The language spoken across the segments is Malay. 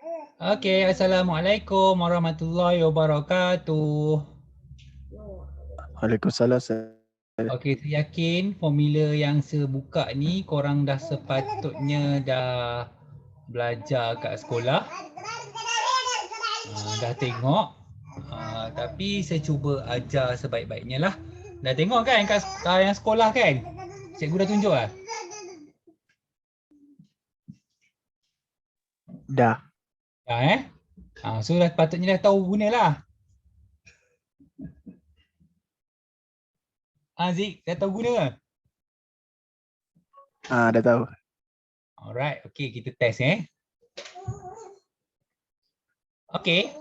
Okey, Assalamualaikum warahmatullahi wabarakatuh. Waalaikumsalam. Okey, saya yakin formula yang saya buka ni korang dah sepatutnya dah belajar kat sekolah. Dah tengok. Tapi saya cuba ajar sebaik-baiknya lah. Dah tengok kan kat yang sekolah kan? Cikgu dah tunjuk lah? Dah. Dah so dah patutnya dah tahu guna lah. Zik, dah tahu guna ke? Dah tahu. Alright, okey kita test Okey.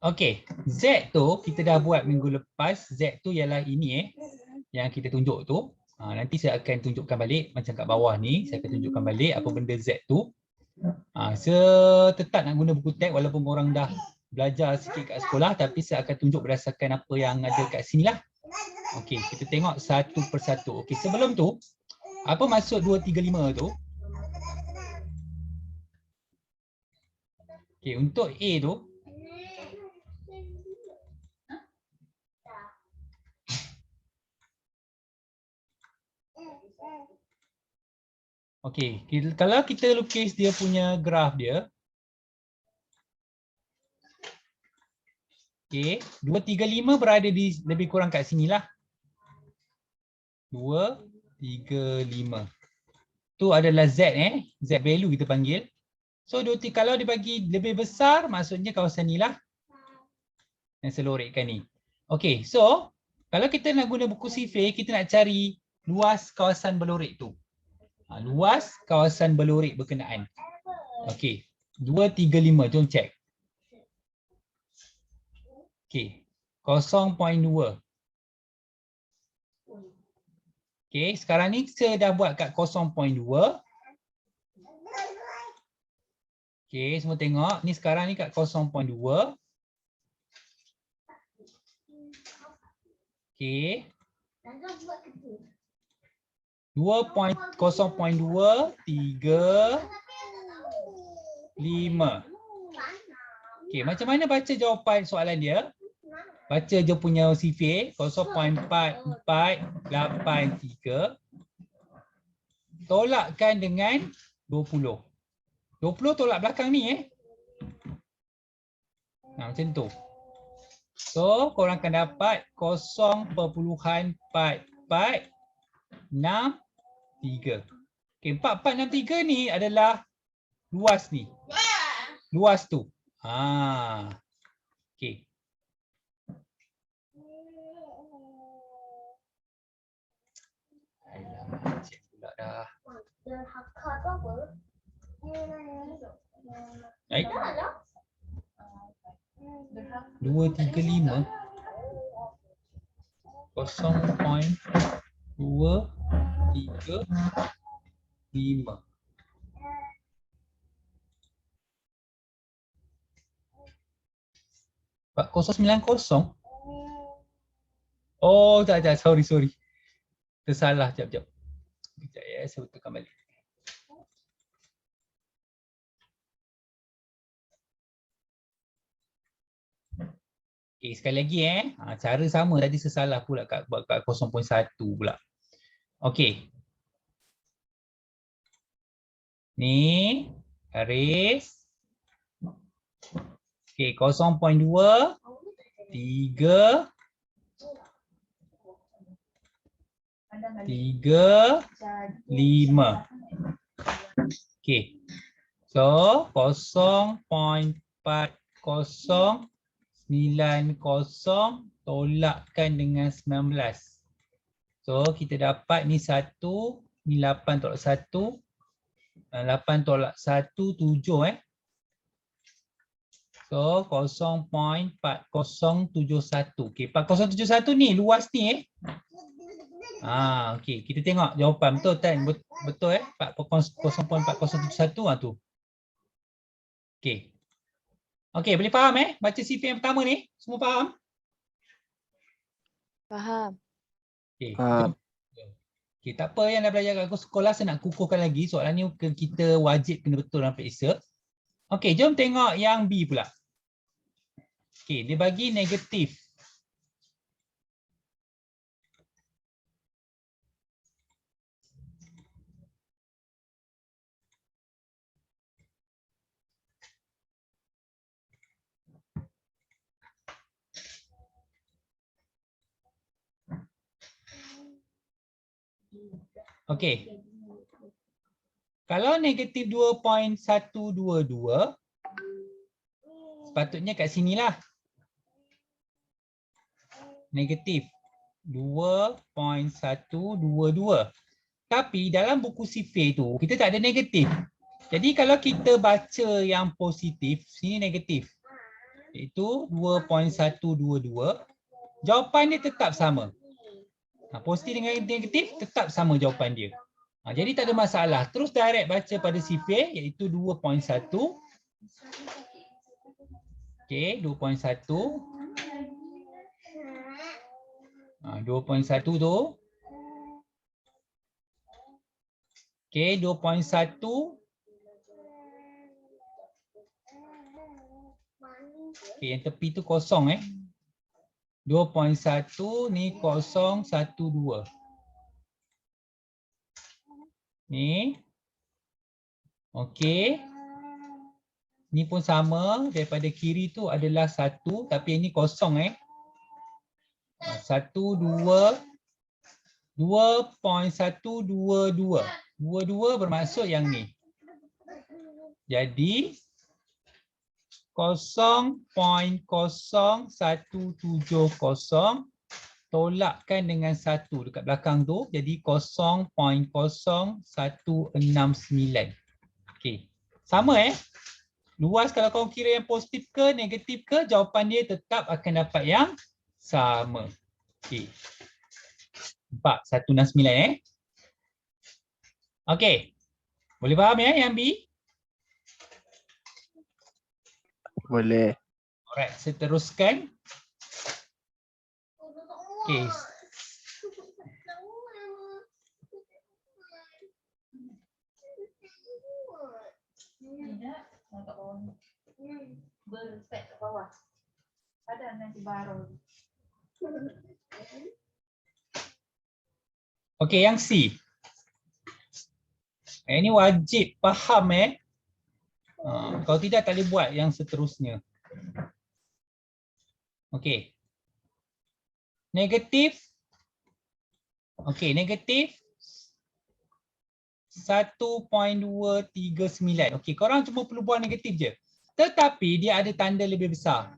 Okey, Z tu kita dah buat minggu lepas. Z tu ialah ini yang kita tunjuk tu. Nanti saya akan tunjukkan balik macam kat bawah ni. Saya akan tunjukkan balik apa benda Z tu. Saya tetap nak guna buku teks walaupun korang dah belajar sikit kat sekolah, tapi saya akan tunjuk berdasarkan apa yang ada kat sini lah. Okey, kita tengok satu persatu. Okey, sebelum tu, apa maksud 235 tu? Okey, untuk A tu, okey, kalau kita lukis dia punya graf dia, okey, 235 berada di lebih kurang kat sinilah. 235. Tu adalah Z Z value kita panggil. So kalau dibagi lebih besar, maksudnya kawasan ni lah yang saya lorikkan ni. Okey, so kalau kita nak guna buku sifir, kita nak cari luas kawasan berlorik tu. Luas kawasan berlorik berkenaan. Okey, 235, jom check. Okey, 0.2. Okey, sekarang ni saya dah buat kat 0.2. Okey, semua tengok. Ni sekarang ni kat 0.2. Okey. 2.0.235. Okey, macam mana baca jawapan soalan dia? Baca je punya sifir 0.4483. Tolakkan dengan 20. 20 tolak belakang ni macam tu. So, korang akan dapat 0.4463. Okey, 4463 ni adalah luas ni. Luas tu. Okey. Alamak, cik pula dah. Baik. 235 0.235. Pak 090. Oh, tak, sorry. Tersalah, jap. Sekejap saya betulkan balik. Okay, sekali lagi cara sama tadi sesalah pula kat 0.1 pula. Okey. Ni garis. Okey, 0.2 3 5. Okey. So 0.4090 tolakkan dengan 19. So kita dapat ni 1, ni 8 tolak 1. 8 tolak 1, 7 So 0.4071. Okey, 4071 ni luas ni Okey, kita tengok jawapan betul kan? Betul 0.4071 tu. Okey. Okey, boleh faham baca CV yang pertama ni? Semua faham? Faham. Okey, jom. Okey, tak apa yang dah belajar kat sekolah, saya nak kukuhkan lagi. Soalan ni kita wajib kena betul dalam periksa. Okey, jom tengok yang B pula. Okey, dia bagi negatif. Okey. Kalau negatif 2.122, sepatutnya kat sinilah. Negatif 2.122. Tapi dalam buku sifir tu, kita tak ada negatif. Jadi kalau kita baca yang positif, sini negatif. Iaitu 2.122. Jawapan dia tetap sama. Positif dengan negatif tetap sama jawapan dia. Jadi tak ada masalah. Terus direct baca pada sifir iaitu 2.1. Okey, 2.1. 2.1 tu. Okey, 2.1. Okey, yang tepi tu kosong 2.1 ni 012. Ni. Okey. Ni pun sama, daripada kiri tu adalah 1 tapi ini kosong 1 2 2.122. 22 bermaksud yang ni. Jadi 0.0170 tolakkan dengan 1 dekat belakang tu, jadi 0.0169. Okey. Sama luas kalau kau kira yang positif ke negatif ke, jawapan dia tetap akan dapat yang sama. Okey. 169 Okey. Boleh faham yang B? Boleh. Alright, saya teruskan. Okey. Berset ke bawah. Ada nanti baru. Okey, yang C. Ini wajib faham kalau tidak tak boleh buat yang seterusnya. Okey. Negatif. Okey, negatif 1.239. Okey, korang cuma perlu buat negatif je. Tetapi dia ada tanda lebih besar.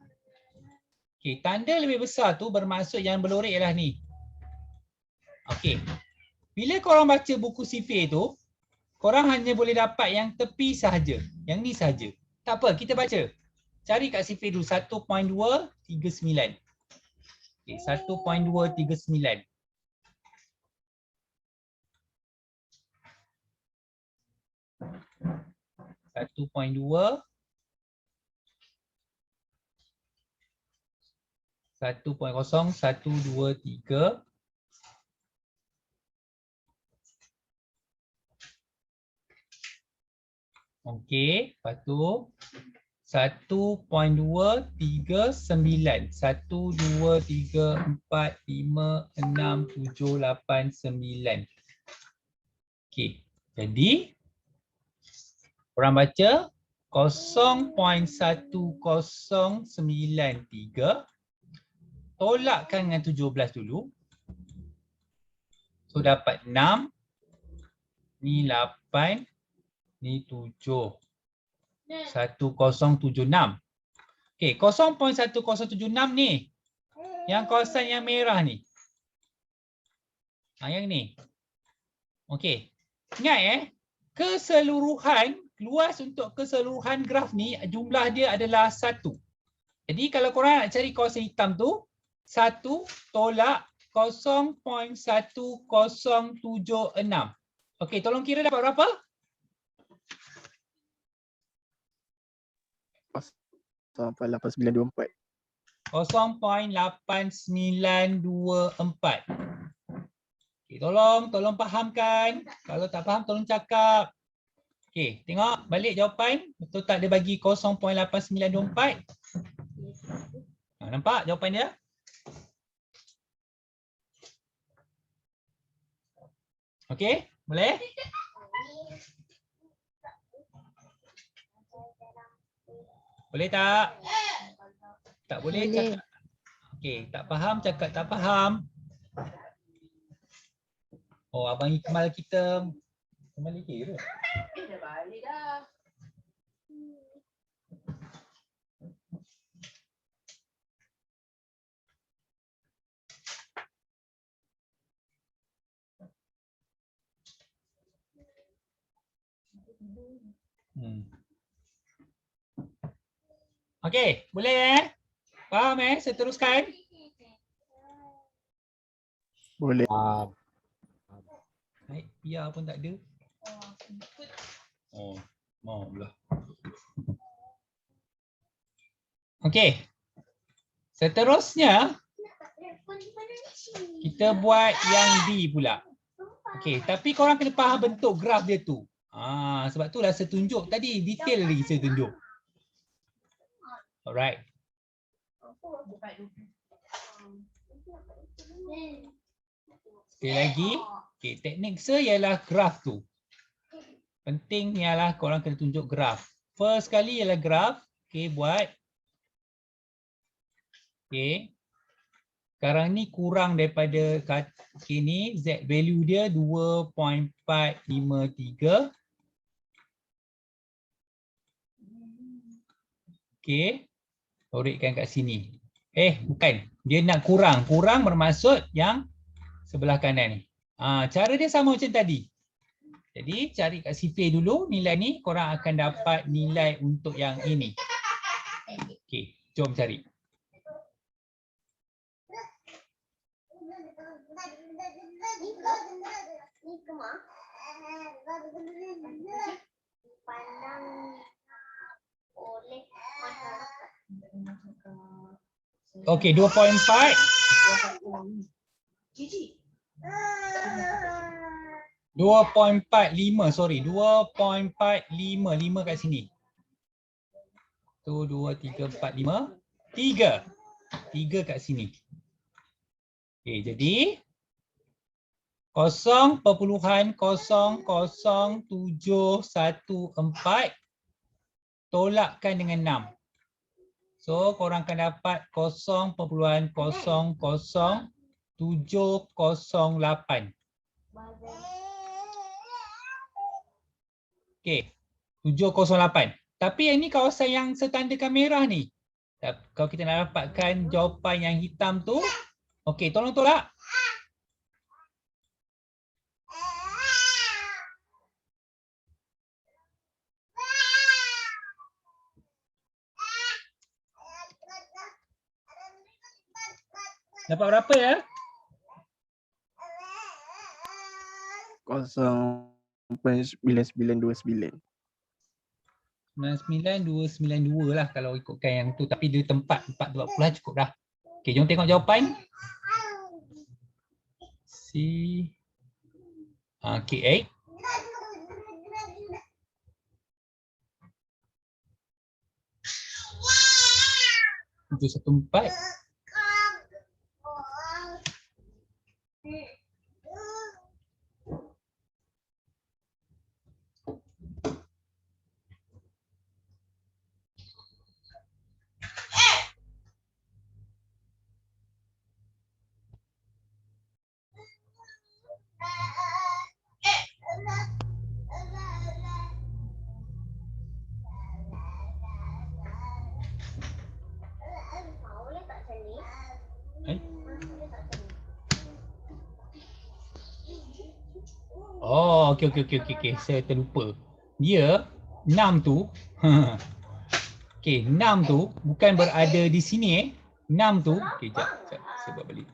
Okey, tanda lebih besar tu bermaksud yang berlorek ialah ni. Okey. Bila korang baca buku sifir tu, korang hanya boleh dapat yang tepi sahaja. Yang ni sahaja. Tak apa, kita baca. Cari kat sifir dulu 1.239. Okey, 1.239. Satu point dua. 1.0123. Okey, lepas tu 1.239. 1, 2, 3, 4, 5, 6, 7, 8, 9. Okey, jadi korang baca 0.1093 tolakkan dengan 17 dulu. So dapat 6, ni 8, ni 7. 1076. Okey, 0.1076 ni. Yang kawasan yang merah ni. Yang ni. Okey. Ingat keseluruhan, luas untuk keseluruhan graf ni jumlah dia adalah 1. Jadi kalau korang nak cari kawasan hitam tu, 1 tolak 0.1076. Okey, tolong kira dapat berapa? 0.8924. 0.8924. Okay, tolong fahamkan. Kalau tak faham tolong cakap. Okey, tengok balik jawapan. Betul tak dia bagi 0.8924? Nampak jawapan dia? Okey, boleh? Boleh tak? Tak boleh cakap. Okey, tak faham cakap tak faham. Oh, Abang Ikmal kita kembali kira. Dah balik dah. Okey, boleh Faham saya teruskan? Boleh. Baik, biar pun tak ada. Oh, mau pula. Okey. Seterusnya kita buat yang D pula. Okey, tapi korang kena faham bentuk graf dia tu. Sebab itulah saya tunjuk tadi, detail lagi saya tunjuk. Alright. Sekali lagi, okay, teknik saya ialah graf tu. Penting ialah korang kena tunjuk graf. First kali ialah graf. Okay, buat. Okay. Sekarang ni kurang daripada ini, Z value dia 2.453. Okay. Korikkan kat sini. Bukan. Dia nak kurang. Kurang bermaksud yang sebelah kanan ni. Cara dia sama macam tadi. Jadi cari kat sifir dulu nilai ni, korang akan dapat nilai untuk yang ini. Okey, jom cari. Okey, 2.4. 2.45, sorry, 2.45, 5 kat sini. 1, 2, 3, 4, 5. 3 kat sini. Okey, jadi 0.00714 tolakkan dengan 6. So, korang akan dapat 0.00708. Okey, 708. Tapi yang ni kawasan yang setandakan merah ni. Kalau kita nak dapatkan jawapan yang hitam tu, okey, tolong tolak. Dapat berapa ya? 0.9929. 99292 lah kalau ikutkan yang tu, tapi dia tempat 420 cukup dah. Okey, jom tengok jawapan. K8. Tujuh satu empat. Oh, okey. Saya terlupa. Dia 6 tu. Okey, 6 tu bukan berada di sini 6 tu. Okey, jap. Saya buat balik.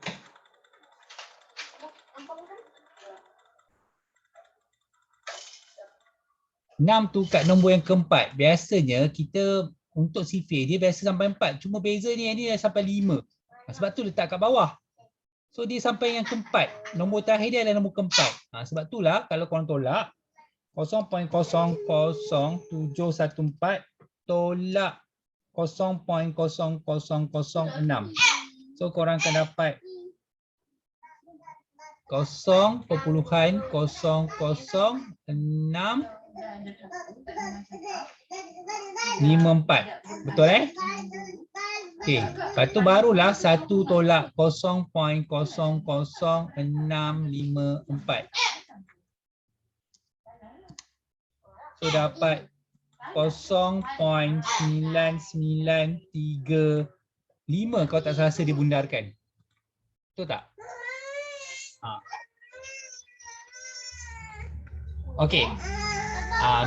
6 tu kat nombor yang keempat. Biasanya kita untuk sifir dia biasa sampai 4. Cuma beza ni yang ni dah sampai 5. Sebab tu letak kat bawah. So dia sampai yang keempat. Nombor terakhir dia adalah nombor keempat. Sebab itulah kalau korang tolak 0.00714 tolak 0.00006. So korang akan dapat 0.00654. Betul Okey, lepas tu barulah 1 tolak 0.00654. So dapat 0.9935 kalau tak salah dibundarkan. Betul tak? Okey.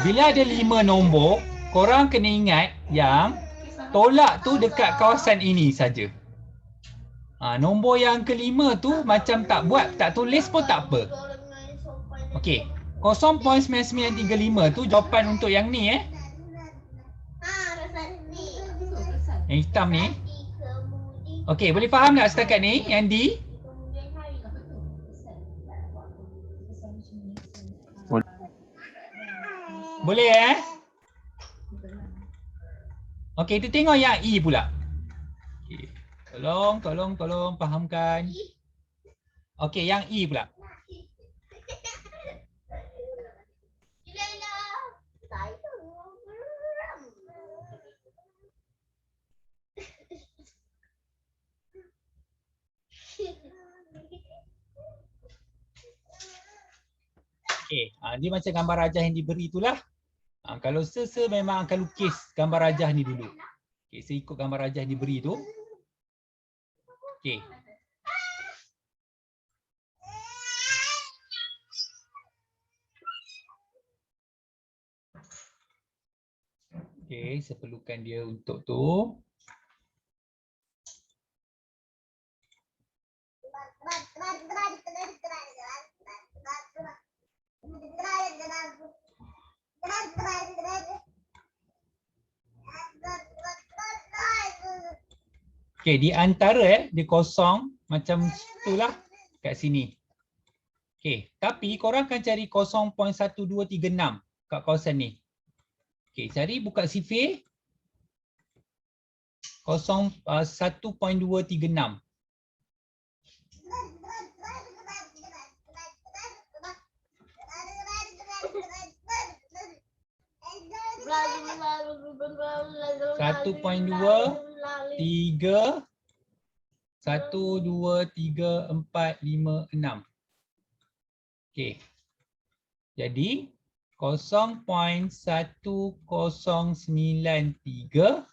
Bila ada 5 nombor, korang kena ingat yang tolak tu dekat kawasan ini saja. Nombor yang kelima tu macam tak buat, tak tulis pun tak apa. Okey. 0.9935 tu jawapan untuk yang ni Yang hitam ni. Okey, boleh faham tak setakat ni yang D? Boleh Okey, kita tengok yang E pula. Okay. Tolong fahamkan. Okey, yang E pula. Okey, dia macam gambar rajah yang diberi itulah. Kalau saya memang akan lukis gambar rajah ni dulu. Okey, saya ikut gambar rajah yang diberi tu. Okey. Okey, saya perlukan dia untuk tu. Okey, di antara dia kosong macam itulah kat sini. Okey, tapi korang akan cari 0.1236 kat kawasan ni. Okey, cari buka sifir 1.236. Satu point dua tiga 1, 2, 3, 4, 5, 6. Okey. Jadi 0.1093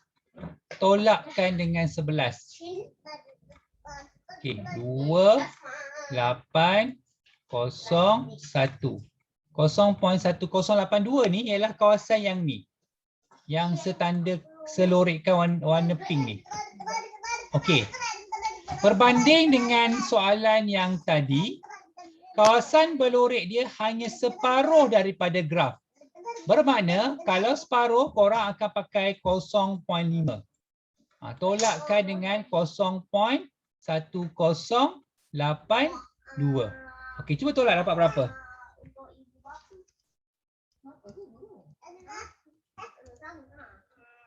tolakkan dengan 11. Okey, 2, 8, 0, 1. 0.1082 ni ialah kawasan yang ni. Yang setanda selorikkan warna pink ni. Okey. Berbanding dengan soalan yang tadi, kawasan berlorik dia hanya separuh daripada graf. Bermakna kalau separuh korang akan pakai 0.5. Tolakkan dengan 0.1082. Okey, cuba tolak dapat berapa?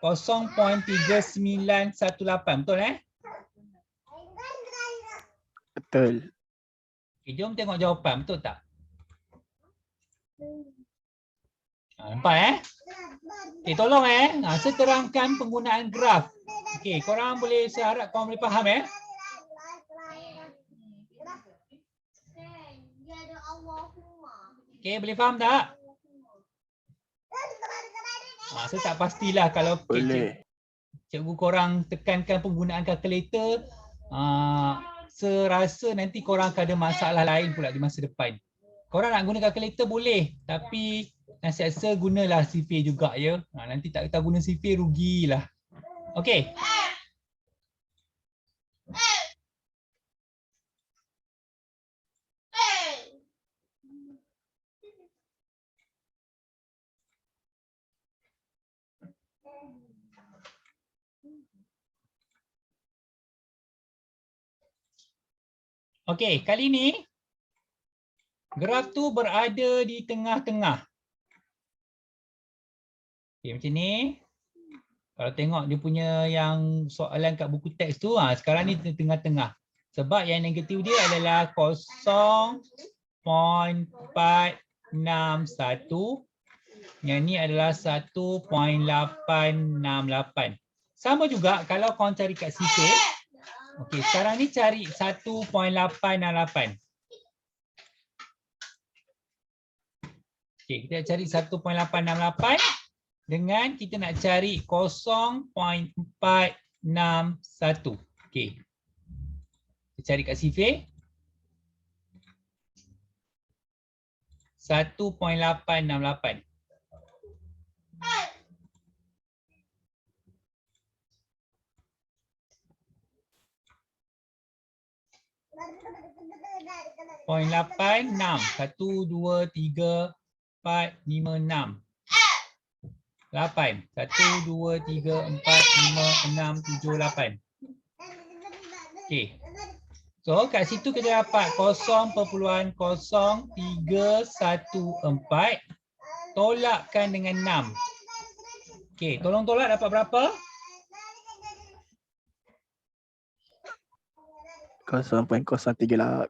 Kosong 0.3918. Betul Betul. Okay, jom tengok jawapan. Betul tak? Nampak Okay, tolong saya terangkan penggunaan graf. Okay, korang boleh, saya harap korang boleh faham Okay, boleh faham tak? Saya tak pastilah kalau cikgu korang tekankan penggunaan kalkulator, saya rasa nanti korang akan ada masalah lain pula di masa depan. Korang nak guna kalkulator boleh, tapi nasihat saya gunalah sifir juga ya. Nanti tak tahu guna sifir rugilah. Okey. Okey, kali ni graf tu berada di tengah-tengah. Okey, macam ni. Kalau tengok dia punya yang soalan kat buku teks tu, sekarang ni tengah-tengah. Sebab yang negatif dia adalah 0.461. Yang ni adalah 1.868. Sama juga kalau kau cari kat sifir. Okey, sekarang ni cari 1.868. Okey, kita cari 1.868 dengan kita nak cari 0.461. Okey. Kita cari kat sifir. 1.868. Poin 8, 6. 1, 2, 3, 4, 5, 6. 8. 1, 2, 3, 4, 5, 6, 7, 8. Okey. So kat situ kita dapat 0.0314. Tolakkan dengan 6. Okey, tolong tolak dapat berapa? 0.0308.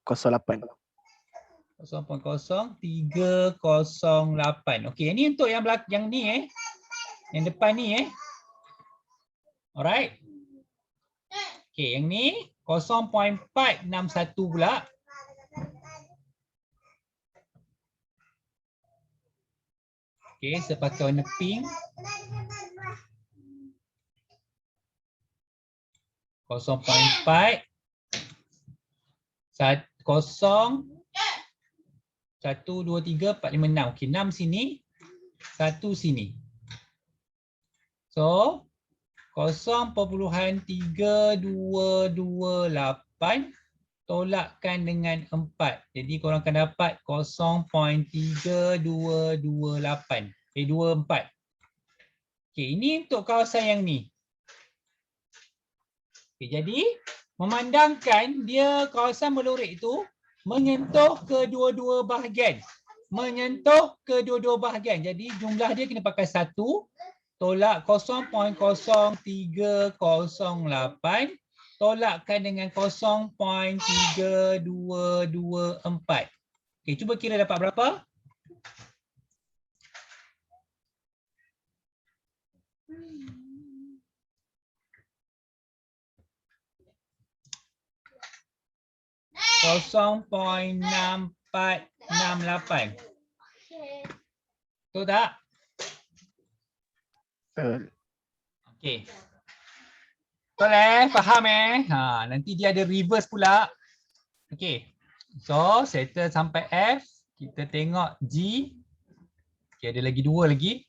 0.0308. Okey, ini untuk yang belakang ni Yang depan ni Alright. Okey, yang ni 0.461 pula. Okey, saya pakai warna pink. 0.4 0 1, 2, 3, 4, 5, 6. Okey, 6 sini, 1 sini. So, 0.3228 tolakkan dengan 4. Jadi korang akan dapat 0.3228. 24. Okey, ini untuk kawasan yang ni. Okey, jadi memandangkan dia kawasan melurik itu menyentuh kedua-dua bahagian. Menyentuh kedua-dua bahagian. Jadi jumlah dia kena pakai 1. Tolak 0.0308. Tolakkan dengan 0.3224. Okey, cuba kira dapat berapa? Betul tak? Betul. Okey. Betul faham nanti dia ada reverse pula. Okey. So, settle sampai F, kita tengok G. Okey, ada lagi 2 lagi.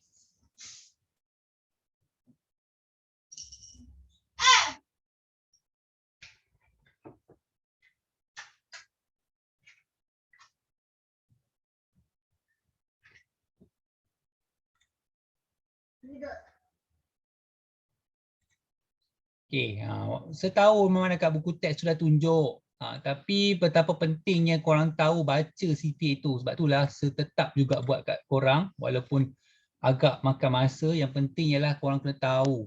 Okey, saya tahu memang dekat buku teks sudah tunjuk. Tapi betapa pentingnya korang tahu baca CV itu. Sebab itulah saya tetap juga buat kat korang walaupun agak makan masa. Yang penting ialah korang kena tahu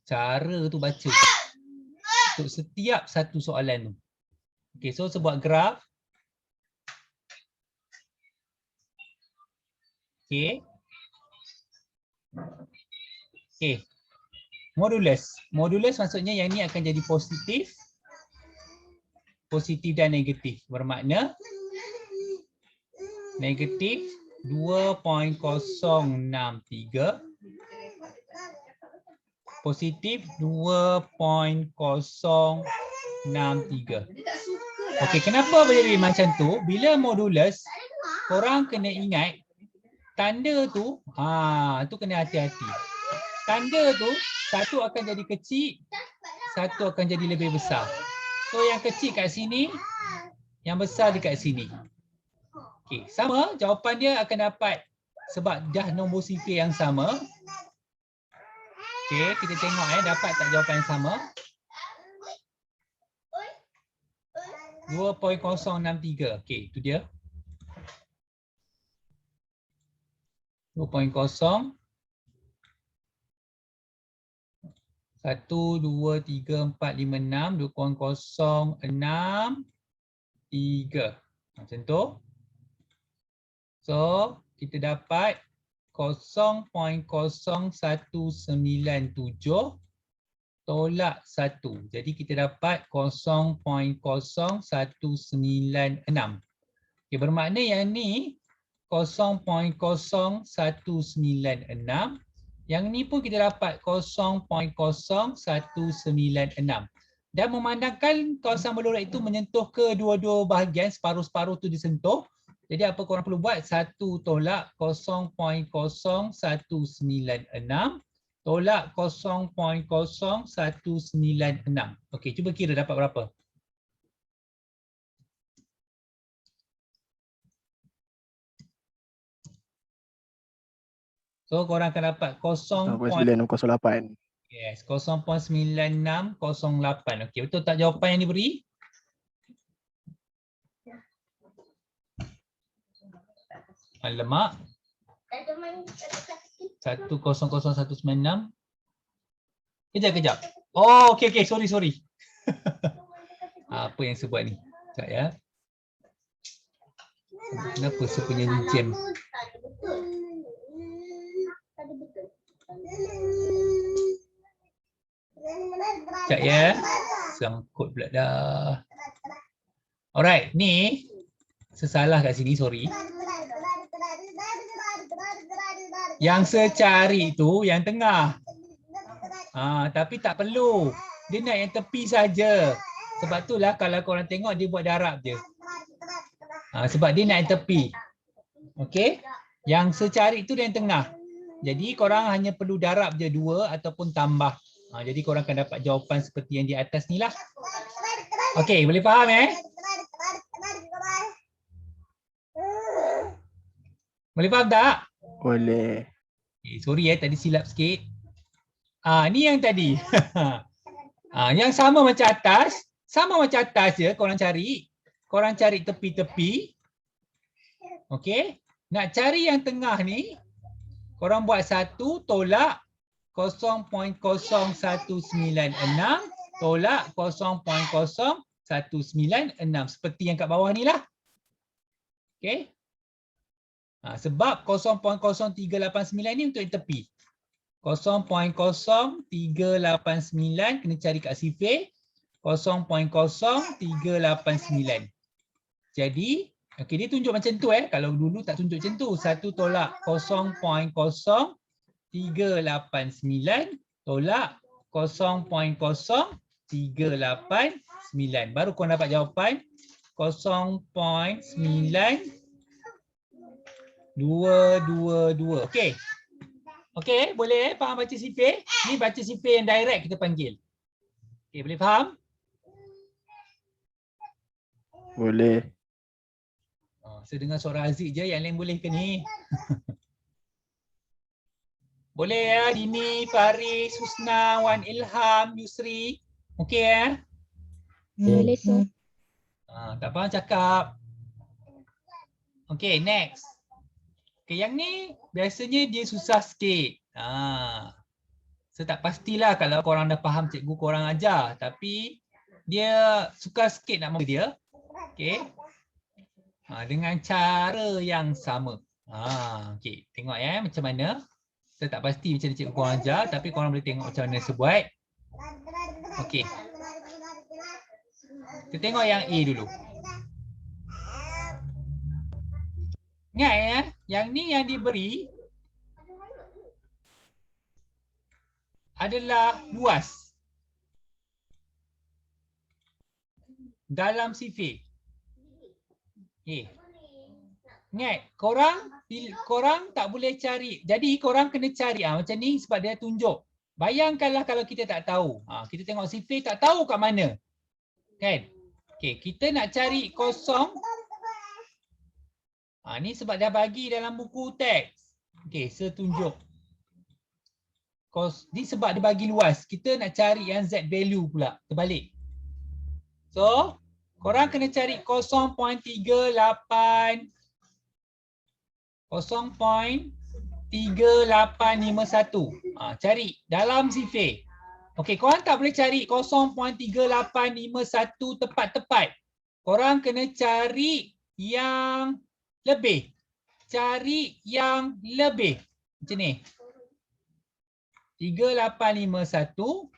cara tu baca untuk setiap satu soalan tu. Okey, so saya buat graf. Okey. Okey. Modulus. Modulus maksudnya yang ni akan jadi positif. Positif dan negatif. Bermakna negatif 2.063. Positif 2.063. Okey, kenapa jadi macam tu? Bila modulus, korang kena ingat tanda tu, tu kena hati-hati. Tanda tu, satu akan jadi kecil, satu akan jadi lebih besar. So yang kecil kat sini, yang besar dekat sini. Okey, sama jawapan dia akan dapat sebab dah nombor sifir yang sama. Okey, kita tengok dapat tak jawapan yang sama. 2.063. Okey, itu dia. 2.0 1, 2, 3, 4, 5, 6, 2.063. Macam tu. So, kita dapat 0.0197 tolak 1. Jadi kita dapat 0.0196. Okay, bermakna yang ni 0.0196. Yang ni pun kita dapat 0.0196. Dan memandangkan kawasan melurat itu menyentuh kedua-dua bahagian, separuh-separuh tu disentuh. Jadi apa korang perlu buat? 1 tolak 0.0196 tolak 0.0196. Okey, cuba kira dapat berapa? So korang akan dapat 0.9608. Yes, 0.9608. Okey, betul tak jawapan yang diberi? Alamak. 100196. Kejap. Oh, okey. Sorry. Apa yang saya buat ni? Sekejap ya. Kenapa saya punya jam? Sekejap ya. Sangkut pula dah. Alright, ni sesalah kat sini, sorry. Yang secari tu yang tengah. Tapi tak perlu. Dia nak yang tepi saja. Sebab itulah kalau korang tengok dia buat darab je. Sebab dia nak yang tepi. Okey? Yang secari tu dia yang tengah. Jadi korang hanya perlu darab je 2 ataupun tambah. Jadi korang akan dapat jawapan seperti yang di atas ni lah. Okey, boleh faham Boleh faham tak? Boleh. Sorry tadi silap sikit. Ni yang tadi. Yang sama macam atas je korang cari. Korang cari tepi-tepi. Okey. Nak cari yang tengah ni, korang buat 1 tolak 0.0196 tolak 0.0196 seperti yang kat bawah ni lah. Okey. Sebab 0.0389 ni untuk yang tepi. 0.0389 kena cari kat sifir. 0.0389. Jadi, okey, dia tunjuk macam tu Kalau dulu tak tunjuk macam tu. 1 tolak 0.0389 tolak 0.0389. Baru kau dapat jawapan 0.9222. Okey. Okey, boleh faham baca sifir? Ni baca sifir yang direct kita panggil. Okey, boleh faham? Boleh. Saya dengar suara Aziz je, yang lain boleh ke ni? Boleh ya, Dini, Faris, Husna, Wan Ilham, Yusri. Okey Boleh sir. Tak faham cakap. Okey, next. Okey, yang ni biasanya dia susah sikit. Saya tak pastilah kalau korang dah faham cikgu korang ajar, tapi dia suka sikit nak memberi dia. Okey. Dengan cara yang sama. Okey, tengok macam mana. Saya tak pasti macam mana cikgu korang ajar, tapi korang boleh tengok macam mana saya buat. Okey. Kita tengok yang A dulu. Ingat yang ni yang diberi adalah luas dalam sifir. Ingat, korang tak boleh cari. Jadi korang kena cari macam ni sebab dia tunjuk. Bayangkanlah kalau kita tak tahu. Kita tengok sifir tak tahu kat mana. Kan? Okey, kita nak cari kosong. Ni sebab dah bagi dalam buku teks. Okey, saya tunjuk. Ni sebab dia bagi luas. Kita nak cari yang Z value pula. Terbalik. So, Korang kena cari 0.38 0.3851. Cari dalam sifir. Okey, korang tak boleh cari 0.3851 tepat-tepat. Korang kena cari yang lebih. Cari yang lebih. Macam ni. 3851.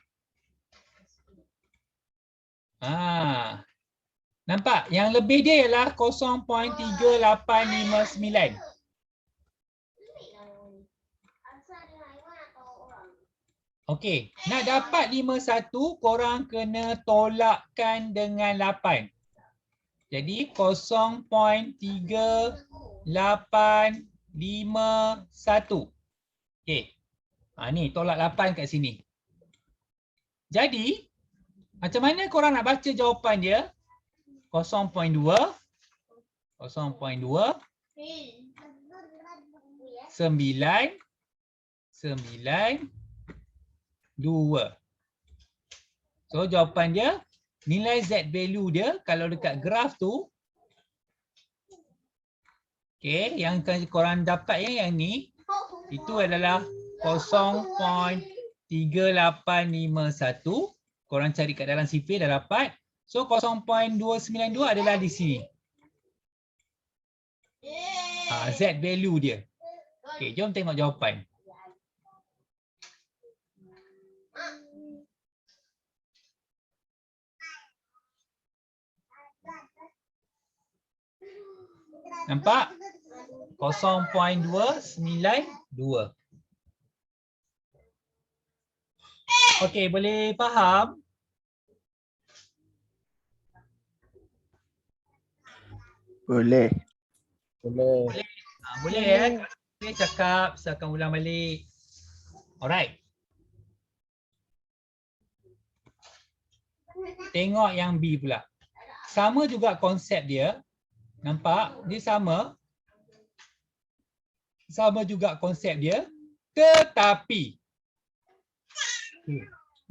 Nampak? Yang lebih dia ialah 0.3859. Okey, nak dapat 51, korang kena tolakkan dengan 8. Jadi 0.3851. Okey. Ni tolak 8 kat sini. Jadi, macam mana korang nak baca jawapan dia? 0.2 0.2 9 2. So jawapan dia, nilai Z value dia kalau dekat graf tu, okey, yang korang dapat yang ni, itu adalah 0.3851. Korang cari kat dalam sifir dah dapat. So 0.292 adalah di sini. Z value dia. Okey, jom tengok jawapan. Nampak? 0.292. Okey, boleh faham? Boleh. Boleh ya. Boleh cakap, saya akan ulang balik. Alright. Tengok yang B pula. Sama juga konsep dia. Nampak? Dia sama. Sama juga konsep dia. Tetapi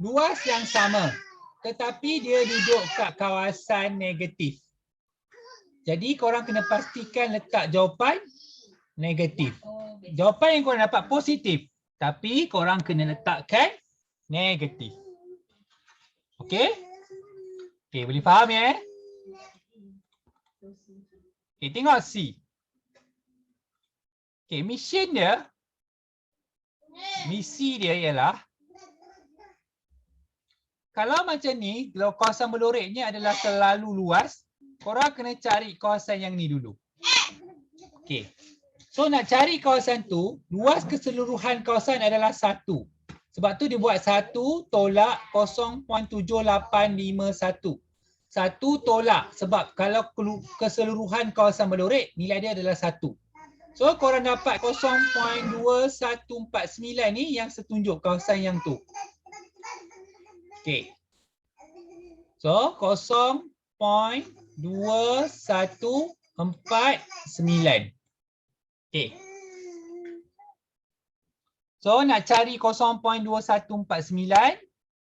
luas yang sama. Tetapi dia duduk kat kawasan negatif. Jadi korang kena pastikan letak jawapan negatif. Jawapan yang korang dapat positif. Tapi korang kena letakkan negatif. Okey? Okey, boleh faham ya? Okey, tengok C. Okey, misi dia ialah kalau macam ni, kalau kawasan berloreknya adalah terlalu luas, korang kena cari kawasan yang ni dulu. Okey. So nak cari kawasan tu, luas keseluruhan kawasan adalah 1. Sebab tu dia buat 1 tolak 0.7851. 1 tolak sebab kalau keseluruhan kawasan berlorek, nilai dia adalah 1. So korang dapat 0.2149 ni yang setunjuk kawasan yang tu. Okey. So 0.2149. Okey. So nak cari 0.2149,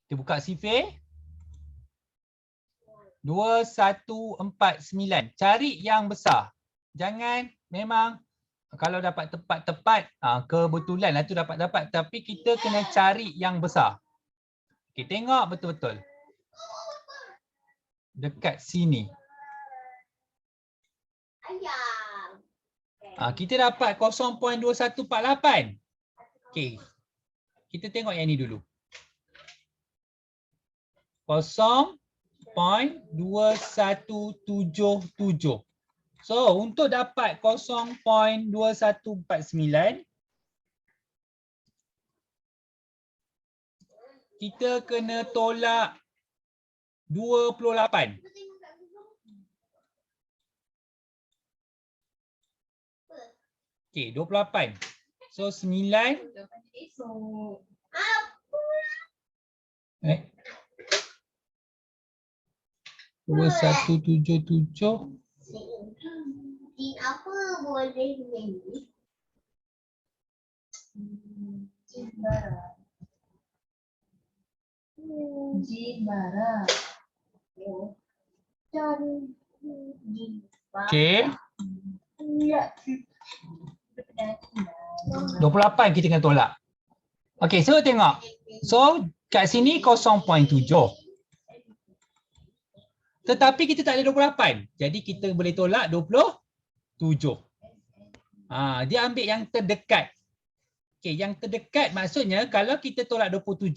kita buka sifir. 2149. Cari yang besar. Jangan memang kalau dapat tepat-tepat, kebetulan lah tu dapat-dapat. Tapi kita kena cari yang besar. Okey, tengok betul-betul. Dekat sini. Kita dapat 0.2148. Okey. Kita tengok yang ni dulu. 0.2177. So, untuk dapat 0.2149, kita kena tolak 28. Okey, 28. So 9. 2177. Apa boleh nyanyi? Jimbara. Okey. 28 kita kena tolak. Okey, so tengok. So kat sini 0.7. Tetapi kita tak ada 28. Jadi kita boleh tolak 27. Dia ambil yang terdekat. Okey, yang terdekat maksudnya kalau kita tolak 27,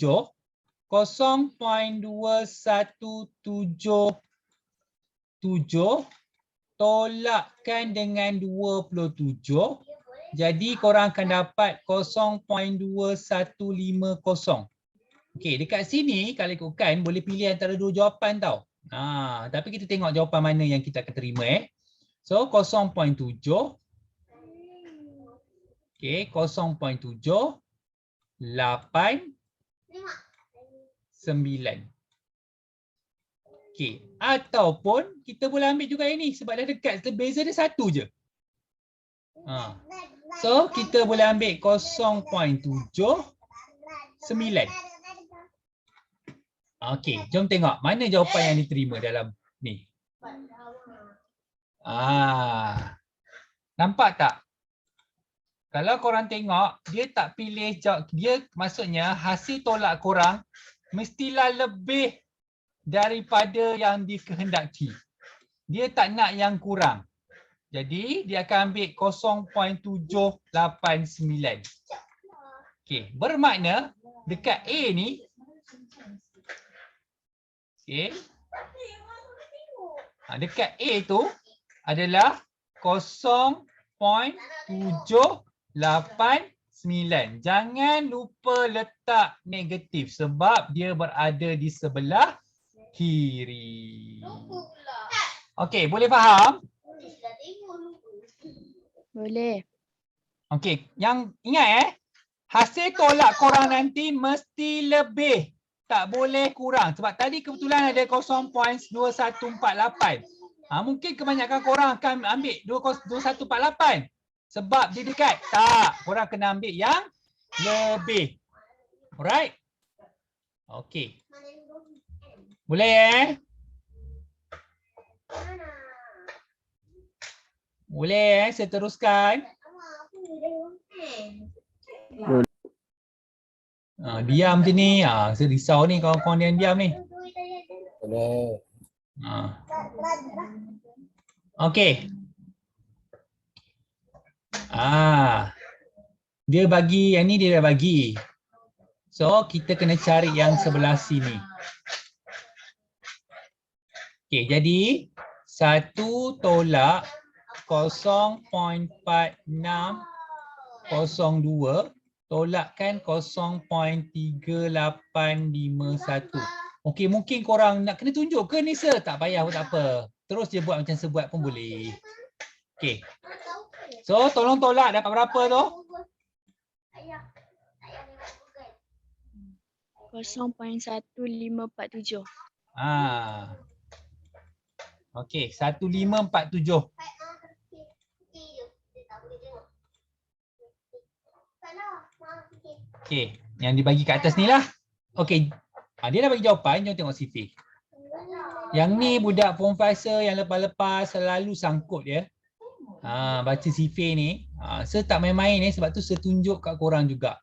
0.2177 tolakkan dengan 27. Jadi korang akan dapat 0.2150. Okey, dekat sini kalau ikutkan boleh pilih antara dua jawapan tau. Tapi kita tengok jawapan mana yang kita akan terima So 0.7. Okey, 0.7 8 9. Okey, ataupun kita boleh ambil juga ini sebab dah dekat, beza dia satu je. So kita boleh ambil 0.79. Okey, jom tengok mana jawapan yang diterima dalam ni. Nampak tak? Kalau korang tengok, dia tak pilih jawab, dia maksudnya hasil tolak korang mestilah lebih daripada yang dikehendaki. Dia tak nak yang kurang. Jadi dia akan ambil 0.789. Okey, bermakna dekat A ni dekat A tu adalah 0.789. Jangan lupa letak negatif sebab dia berada di sebelah kiri. Okey, boleh faham? Boleh. Okey, yang ingat hasil tolak korang nanti mesti lebih. Tak boleh kurang. Sebab tadi kebetulan ada 0.2148. Mungkin kebanyakan korang akan ambil 2148. Sebab dia dekat. Tak. Korang kena ambil yang lebih. Alright? Okey. Boleh Boleh saya teruskan? Diam je ni. Saya risau ni kawan-kawan yang diam ni. Boleh. Okey. Dia bagi, yang ni dia dah bagi. So kita kena cari yang sebelah sini. Okey, jadi 1 tolak 0.4602 tolakkan 0.3851. Okey, mungkin korang nak kena tunjuk ke ni sir? Tak payah pun tak apa. Terus je buat macam sebuat pun boleh. Okey. So tolong tolak dapat berapa tu? 0.1547. Okey, 1547. Okey, yang dibagi kat atas ni lah. Okey. Dia dah bagi jawapan, jom tengok CV. Yang ni budak form 5 yang lepas-lepas selalu sangkut ya. Baca CV ni. Saya tak main-main ni sebab tu saya tunjuk kat korang juga.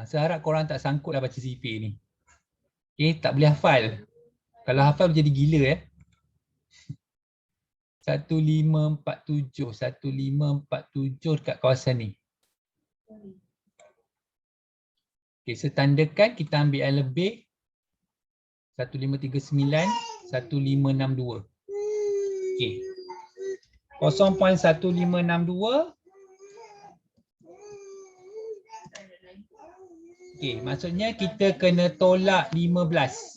Saya harap korang tak sangkut lah baca CV ni. Okey, tak boleh hafal. Kalau hafal jadi gila ya. 1547 dekat kawasan ni. Okey, saya tandakan kita ambil yang lebih 1539 1562. Okey. 0.1562. Okey, maksudnya kita kena tolak 15.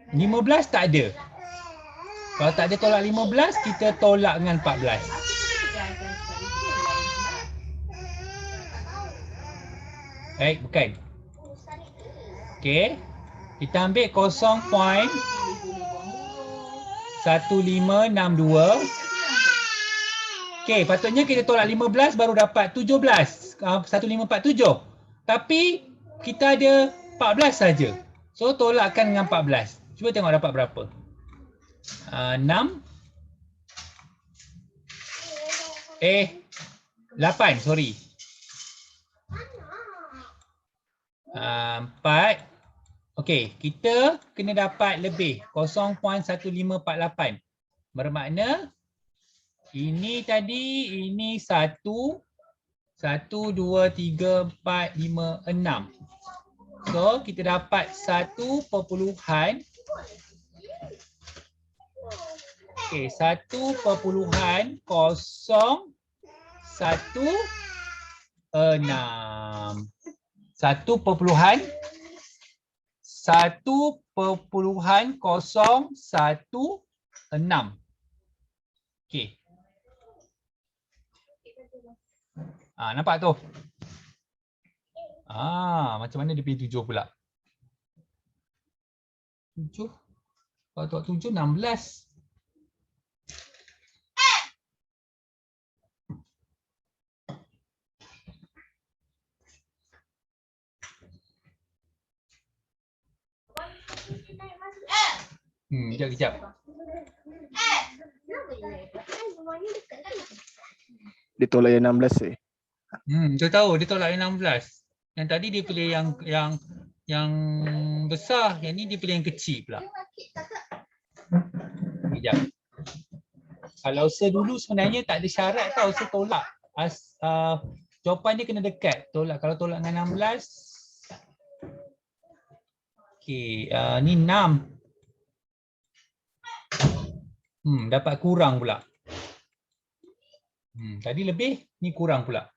15 tak ada. Kalau tak ada tolak 15, kita tolak dengan 14. Baik, bukan. Okey. Kita ambil 0.1562. Okey, patutnya kita tolak 15 baru dapat 17. 1547. Tapi kita ada 14 saja. So tolakkan dengan 14. Cuba tengok dapat berapa. 6. 8, sorry. 4. Okey, kita kena dapat lebih 0.1548. Bermakna ini tadi, ini 1, 2, 3, 4, 5, 6. So, kita dapat 1 perpuluhan. Okey, 1.016. 1.016. Okey. Nampak tu? Macam mana dia pilih 7 pula? 7? Kalau tak 7, 16. Kejap. Dia tolak yang 16 Dia tahu dia tolak yang 16. Yang tadi dia pilih yang besar, yang ni dia pilih yang kecil pula. Kejap. Kalau dulu sebenarnya tak ada syarat tau tolak. Jawapan dia kena dekat. Kalau tolak dengan 16. Okey, ni 6. Dapat kurang pula. Tadi lebih, ni kurang pula.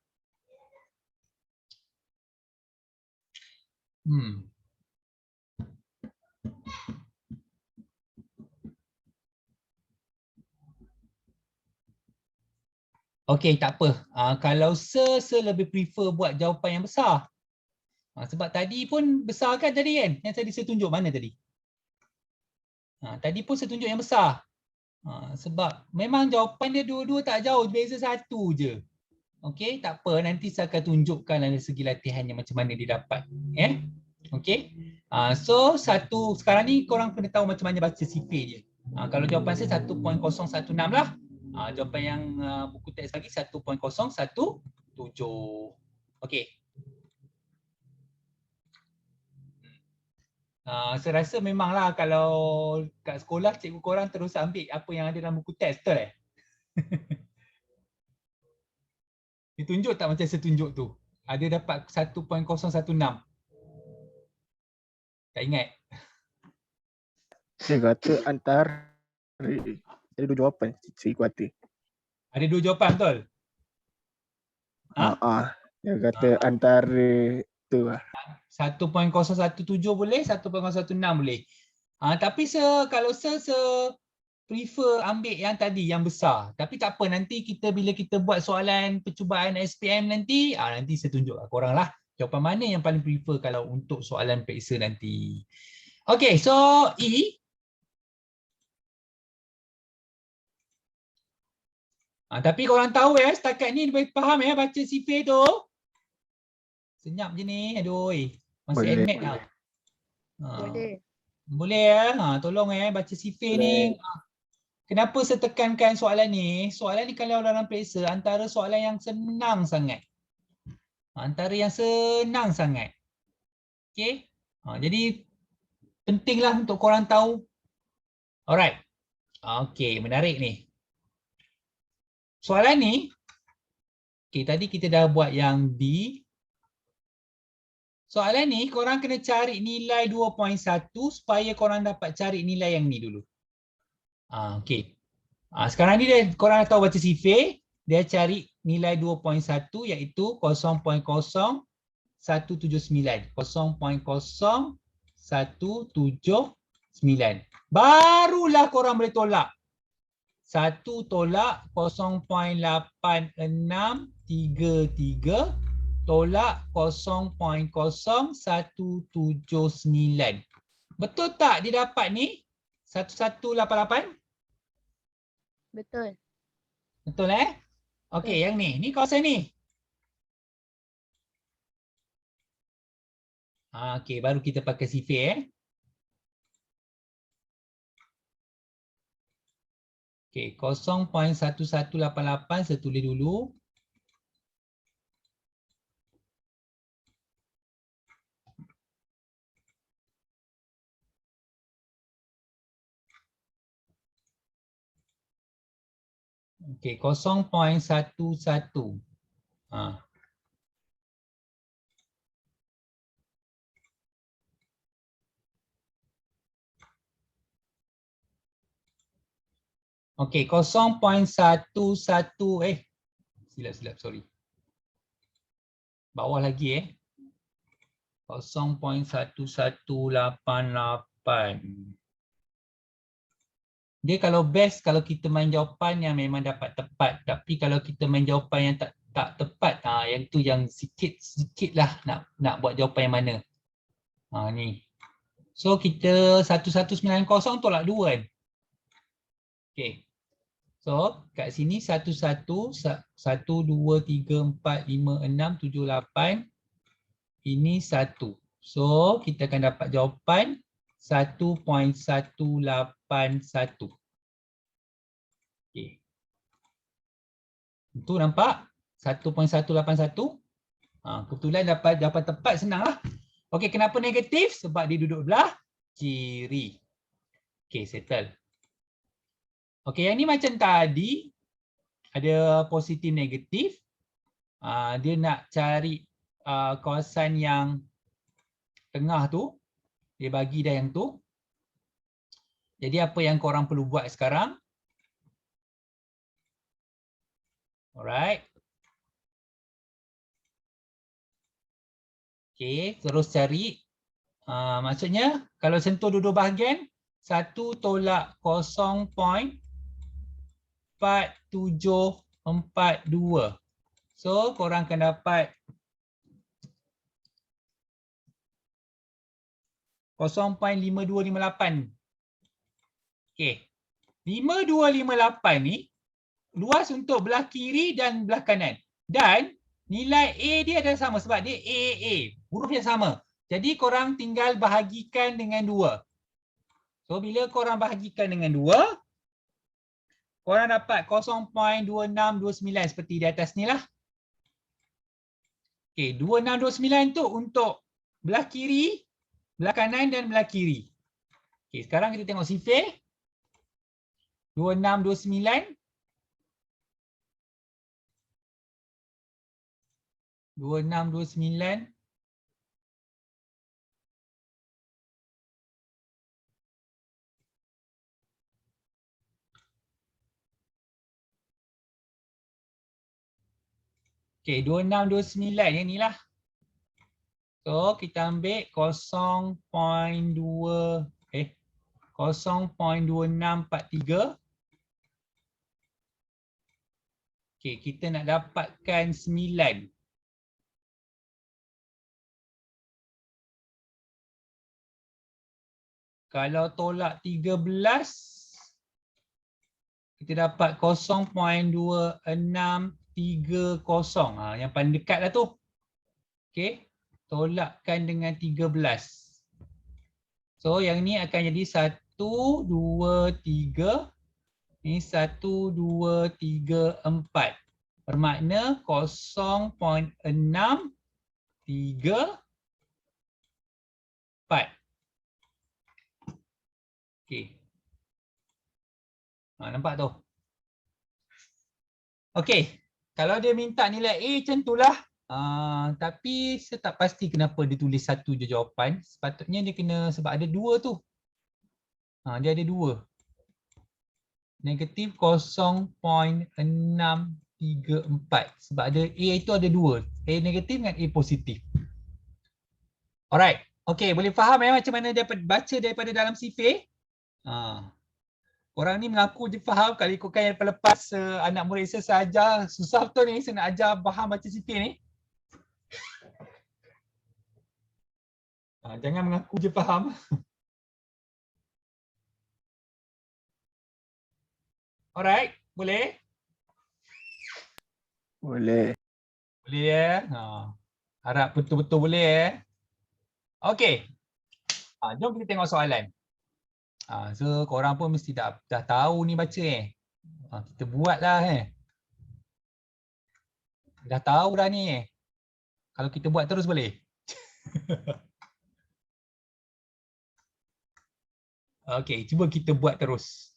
Okey, tak apa. Kalau lebih prefer buat jawapan yang besar. Sebab tadi pun besar kan tadi kan? Yang tadi saya tunjuk mana tadi? Tadi pun saya tunjuk yang besar. Sebab memang jawapan dia dua-dua tak jauh, beza 1 je. Okey, tak apa, nanti saya akan tunjukkan dari segi latihannya macam mana dia dapat. Okey. So sekarang ni korang kena tahu macam mana baca sifir je. Kalau jawapan saya 1.016 lah. Jawapan yang buku teks lagi 1.017. Okey. Saya rasa memanglah kalau kat sekolah cikgu korang terus ambil apa yang ada dalam buku teks, betul Ditunjuk tak macam saya tunjuk tu? Ada dapat 1.016. Tak ingat? Dia kata antara ada 2 jawapan saya kata. Ada 2 jawapan, betul? Dia kata antara tu lah. 1.017 boleh, 1.016 boleh. Tapi kalau saya prefer ambil yang tadi, yang besar. Tapi tak apa, nanti bila kita buat soalan percubaan SPM nanti, nanti saya tunjuk korang lah jawapan mana yang paling prefer kalau untuk soalan periksa nanti. Okay, so E. Tapi korang tahu setakat ni lebih faham baca sifir tu. Senyap je ni, aduh. Masih admit lah. Boleh tolong baca sifir ni. Kenapa saya tekankan soalan ni? Soalan ni kalau dalam periksa antara soalan yang senang sangat. Okay. Jadi pentinglah untuk korang tahu. Alright. Okay, menarik ni. Soalan ni, okay, tadi kita dah buat yang B. Soalan ni korang kena cari nilai 2.1 supaya korang dapat cari nilai yang ni dulu. Okey. Sekarang ni korang tahu baca sifir, dia cari nilai 2.1 iaitu 0.0179. 0.0179. Barulah korang boleh tolak. 1 tolak 0.8633 tolak 0.0179. Betul tak dia dapat ni? 1188? Betul. Betul Okey, yang ni. Ni kawasan ni. Okey, baru kita pakai sifir Okey, 0.1188 saya tulis dulu. Okey, 0.11. Ha. Okey, 0.11 silap sorry. Bawah lagi 0.1188. Dia kalau best kalau kita main jawapan yang memang dapat tepat, tapi kalau kita main jawapan yang tak tepat, yang tu yang sikit lah nak buat jawapan yang mana. Ni. So kita 1190 tolak 2 kan. Okey. So kat sini 1 2 3 4 5 6 7 8 ini 1. So kita akan dapat jawapan 1.181. Okey. Itu nampak 1.181. Kebetulan dapat jawapan tepat, senanglah. Okey, kenapa negatif? Sebab dia duduk belah kiri. Okey, settle. Okey, yang ni macam tadi ada positif negatif. Dia nak cari kawasan yang tengah tu. Dia bagi dah yang tu. Jadi apa yang korang perlu buat sekarang? Alright. Okey, terus cari. Maksudnya kalau sentuh dua-dua bahagian, 1 tolak 0.4742. So korang akan dapat 0.5258. Okey. 5258 ni luas untuk belah kiri dan belah kanan. Dan nilai A dia adalah sama sebab dia AA. Huruf yang sama. Jadi korang tinggal bahagikan dengan 2. So bila korang bahagikan dengan 2, korang dapat 0.2629 seperti di atas ni lah. Okey, 2629 tu untuk belah kiri, belah kanan dan belah kiri. Okey, sekarang kita tengok sifir. 2629. 2629. Okey, 2629 yang ni lah. So kita ambil 0.2643. Okey, kita nak dapatkan 9. Kalau tolak 13, kita dapat 0.2630. Yang paling dekat lah tu. Okey, tolakkan dengan 13. So yang ni akan jadi 1, 2, 3. Ini 1, 2, 3, 4. Bermakna 0.634. Okey. Nampak tu? Okey. Kalau dia minta nilai A macam itulah. Tapi saya tak pasti kenapa dia tulis 1 je jawapan. Sepatutnya dia kena, sebab ada 2 tu. Dia ada 2. Negatif 0.634. Sebab ada A itu ada 2. A negatif dengan A positif. Alright. Okey, boleh faham macam mana dia baca daripada dalam sifir? Orang ni mengaku je faham. Kalau ikutkan yang lepas anak murid saya ajar, susah betul ni saya nak ajar faham baca sifir ni. Jangan mengaku je faham. Alright, boleh? Boleh. Boleh harap betul-betul boleh Okey. Jom kita tengok soalan. So korang pun mesti dah tahu ni baca Kita buatlah Dah tahu dah ni. Kalau kita buat terus boleh. Okey, cuba kita buat terus.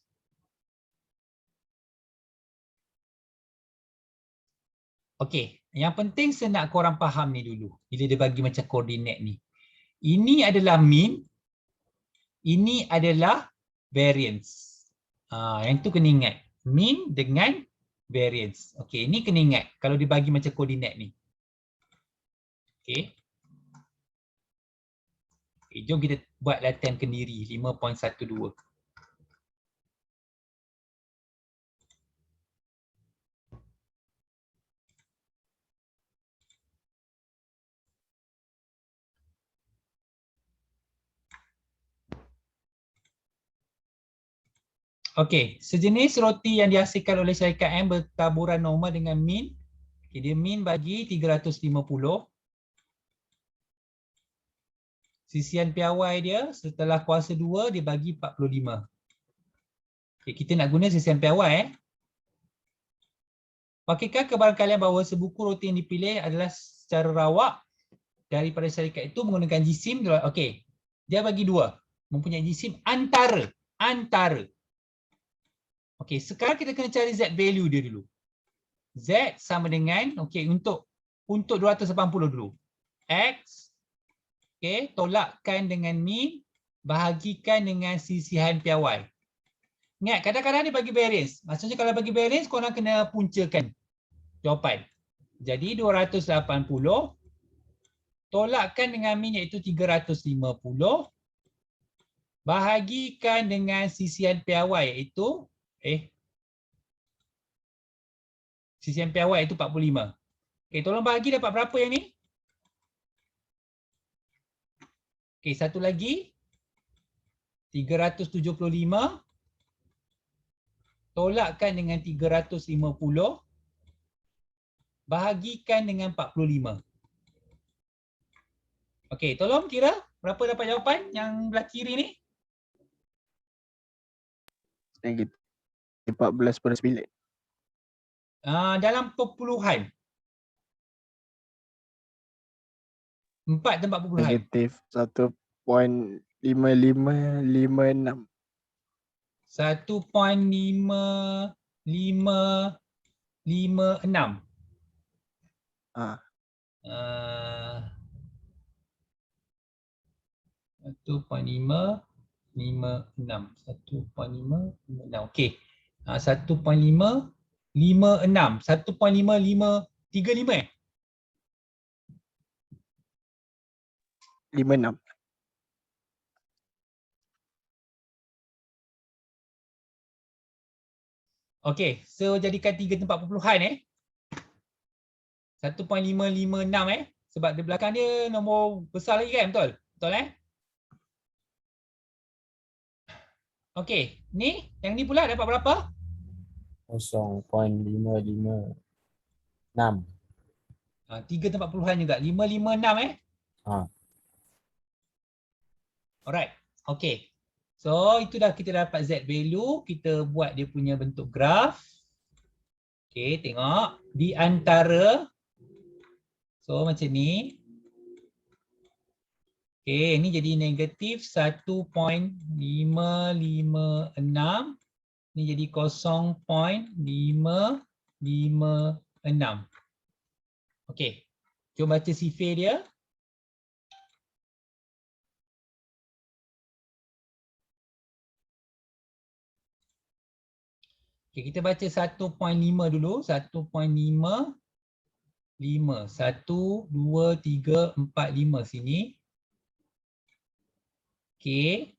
Okey, yang penting saya nak korang faham ni dulu. Bila dia bagi macam koordinat ni. Ini adalah mean. Ini adalah variance. Yang tu kena ingat. Mean dengan variance. Okey, ni kena ingat kalau dia bagi macam koordinat ni. Okey. Okay, jom kita buat latihan kendiri 5.12. Okey, sejenis roti yang dihasilkan oleh syarikat M bertaburan normal dengan mean. Okay, dia mean bagi 350. Sisian piawai dia setelah kuasa 2 dia bagi 45. Okay, kita nak guna sisian piawai. Pakaikan kebaran kalian bahawa sebuku roti yang dipilih adalah secara rawak daripada syarikat itu menggunakan jisim. Okey, dia bagi 2. Mempunyai jisim antara. Okey, sekarang kita kena cari Z value dia dulu. Z sama dengan, okey, untuk 280 dulu. X, okey, tolakkan dengan mean, bahagikan dengan sisihan piawai. Ingat, kadang-kadang dia bagi variance. Maksudnya kalau bagi variance, korang kena puncakan jawapan. Jadi 280, tolakkan dengan mean iaitu 350, bahagikan dengan sisihan piawai iaitu, sisihan piawai itu 45. Okey, tolong bahagi dapat berapa yang ni? Okey, satu lagi. 375. Tolakkan dengan 350. Bahagikan dengan 45. Okey, tolong kira berapa dapat jawapan yang belah kiri ni? 14/9. Dalam perpuluhan. 4 tempat perpuluhan. Negatif 1.5556. 1.5556. 1.556. Okey. 1.556. 1.5535 56. Okey, so jadikan 3 tempat perpuluhan 1.556 sebab di belakang dia nombor besar lagi kan, betul? Betul Okey, ni yang ni pula dapat berapa? 0.556. 3 tempat perpuluhan juga. 556 Alright. Okey. So itu dah kita dapat Z value, kita buat dia punya bentuk graf. Okey, tengok di antara, so macam ni. Okey, ini jadi negatif 1.556. Ini jadi 0.556. Okey, jom baca sifir dia. Okey, kita baca 1.5 dulu. 1.55. 1, 2, 3, 4, 5 sini. Okey.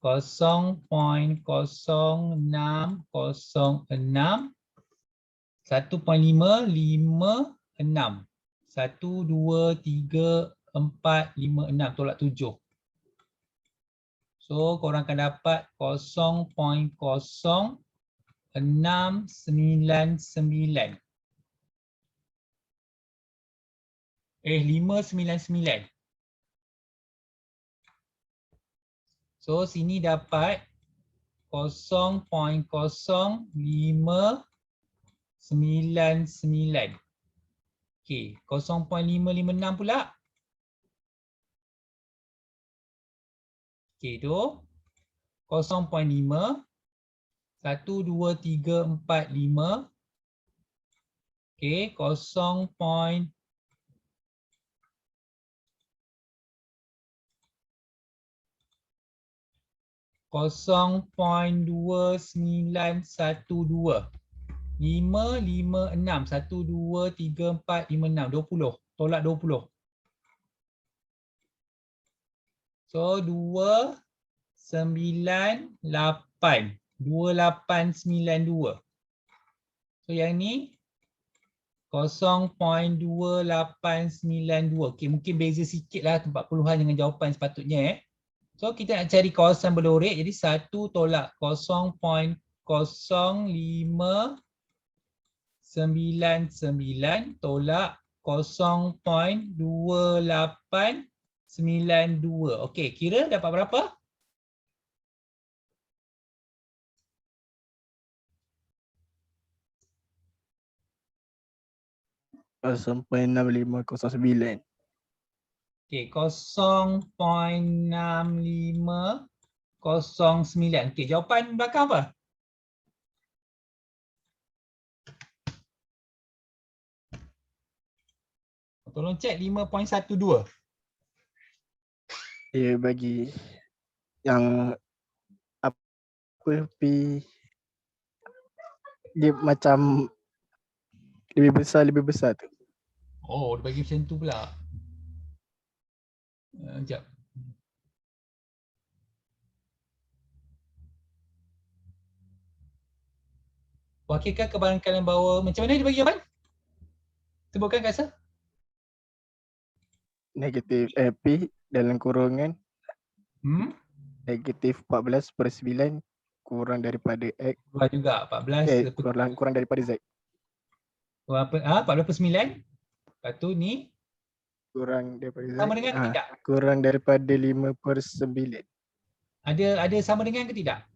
0.0606. 1.556. 1, 2, 3, 4, 5, 6. Tolak 7. So korang akan dapat 0.0699. 599. So sini dapat 0.0599. Okey, 0.556 pula. Okey, tu 0.5 1 2 3 4 5. Okey, 0.2912. 5, 5, 6. 1, 2, 3, 4, 5, 6. 20. Tolak 20. So 2, 9, 8. 2892. So yang ni 0.2892. Okey, mungkin beza sikit lah tempat puluhan dengan jawapan sepatutnya. So kita nak cari kawasan berlorek, jadi 1 tolak 0.0599 tolak 0.2892. Okey, kira dapat berapa? Sampai 6509. Okey, 0.6509. Okey, jawapan belakang apa? Tolong cek 5.12. Dia bagi yang apa dia macam lebih besar tu. Oh, dia bagi macam tu pula. Sekejap. Wakilkan kebarangkalian bahawa macam mana dia bagi jawapan? Sebutkan Kak Sir. Negatif P dalam kurungan negatif 14/9 kurang daripada X. Keluar juga 14 kurang daripada Z. Apa? 14/9. Lepas tu ni Kurang daripada Z. sama dengan ke tidak? Kurang daripada 5/9. Ada sama dengan ke tidak?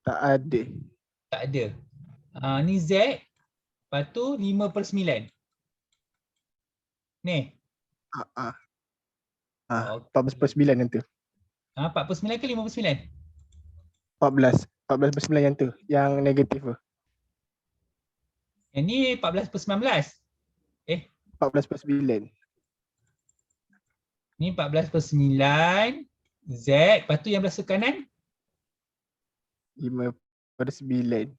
Tak ada. Tak ada. Ni Z. Lepas tu 5/9. Ni. 14/9 yang tu. 4/9 ke 5/9? 14/9 yang tu. Yang negatif tu. Yang ni 14/19. 14/9. Ni 14/9. Z. Lepas tu yang belah kanan? 5/9.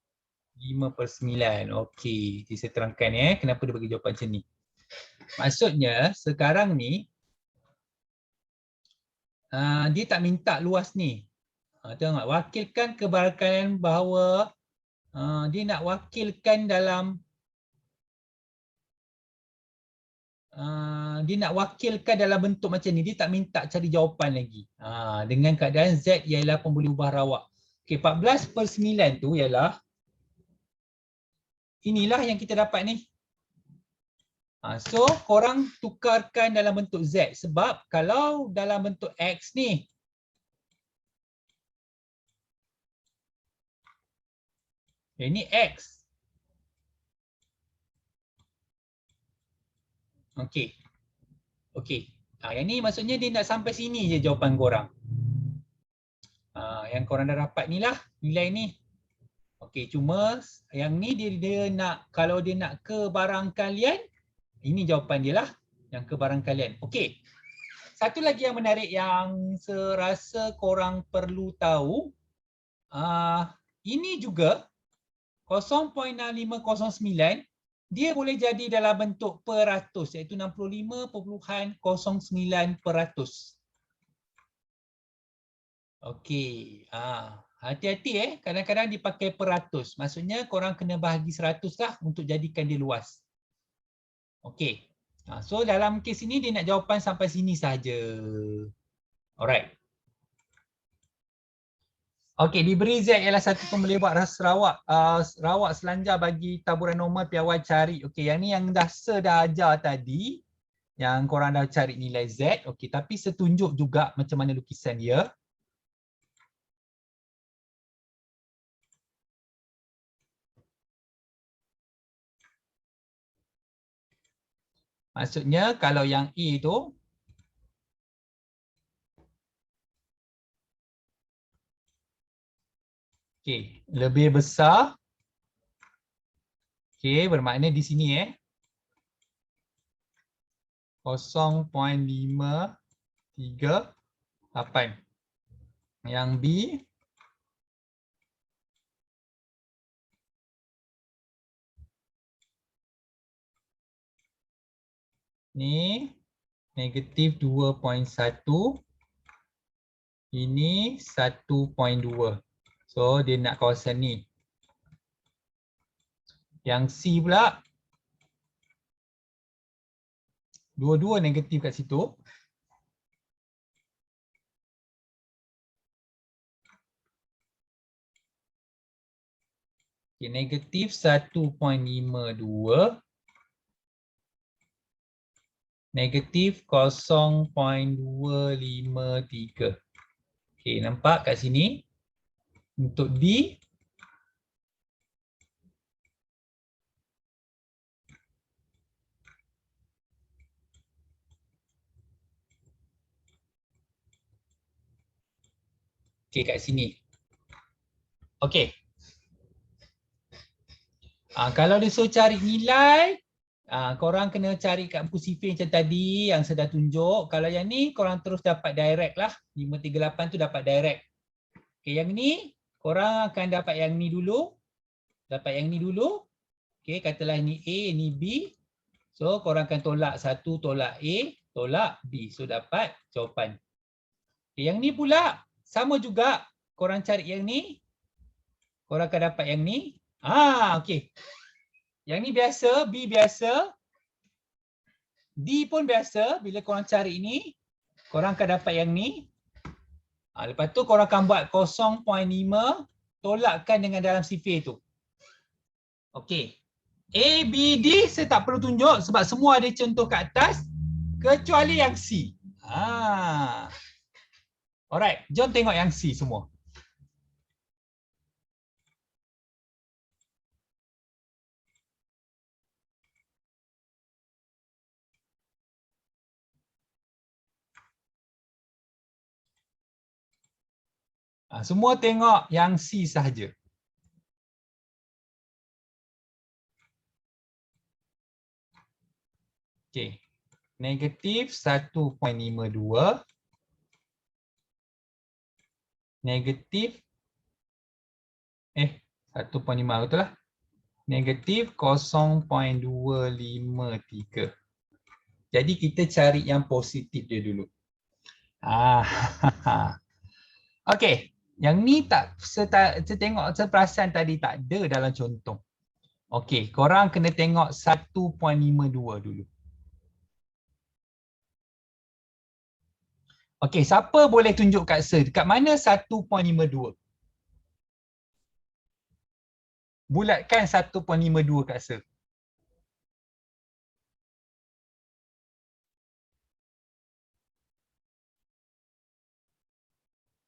5/9. Okey. Jadi saya terangkan kenapa dia bagi jawapan macam ni. Maksudnya sekarang ni dia tak minta luas ni. Tengok, wakilkan kebarangkalian bahawa dia nak wakilkan dalam bentuk macam ni. Dia tak minta cari jawapan lagi. Dengan keadaan Z ialah pembuli ubah rawak. Okey, 14/9 tu ialah inilah yang kita dapat ni. So korang tukarkan dalam bentuk Z, sebab kalau dalam bentuk X ni ini X. Okey. Yang ni maksudnya dia nak sampai sini je jawapan korang. Yang korang dah dapat ni lah nilai ni. Okey, cuma yang ni dia nak, kalau dia nak ke barang kalian, ini jawapan dia lah, yang ke barang kalian. Okey. Satu lagi yang menarik yang saya rasa korang perlu tahu, ini juga 0.6509 dia boleh jadi dalam bentuk peratus, iaitu 65.09%. Okey, hati-hati kadang-kadang dipakai peratus. Maksudnya korang kena bahagi 100 lah untuk jadikan dia luas. Okey. So dalam kes ini dia nak jawapan sampai sini saja. Alright. Okey, diberi Z ialah satu pembeli buat rawak selanjar bagi taburan normal piawai cari. Okey, yang ni yang dah ajar tadi, yang korang dah cari nilai Z. Okey, tapi saya tunjuk juga macam mana lukisan dia. Maksudnya kalau yang A tu okey, lebih besar. Okey, bermakna di sini 0.538. Yang B ni negatif 2.1. Ini 1.2. So dia nak kawasan ni. Yang C pula dua-dua negatif kat situ. Okay, negatif 1.52. Negatif 0.253. Okay, nampak kat sini. Untuk D okay, kat sini. Okay. Kalau dia suruh cari nilai, korang kena cari kat buku sifir macam tadi yang saya dah tunjuk. Kalau yang ni korang terus dapat direct lah. 538 tu dapat direct. Okay, yang ni korang akan dapat yang ni dulu. Dapat yang ni dulu. Okay, katalah ni A, ni B. So korang akan tolak satu, tolak A, tolak B. So dapat jawapan. Okay, yang ni pula sama juga. Korang cari yang ni. Korang akan dapat yang ni. Okey. Yang ni biasa, B biasa. D pun biasa. Bila korang cari ni, korang akan dapat yang ni. Lepas tu korang akan buat 0.5 tolakkan dengan dalam sifir tu. Okey. A, B, D saya tak perlu tunjuk sebab semua ada contoh kat atas kecuali yang C. Alright, jom tengok yang C semua. Semua tengok yang C sahaja. Okey. Negatif 1.52. Negatif 1.5 betul lah. Negatif 0.253. Jadi kita cari yang positif dia dulu. Okey. Yang ni tak saya tengok saya perasan tadi tak ada dalam contoh. Okey, korang kena tengok 1.52 dulu. Okey, siapa boleh tunjuk kat saya dekat mana 1.52? Bulatkan 1.52 kat saya.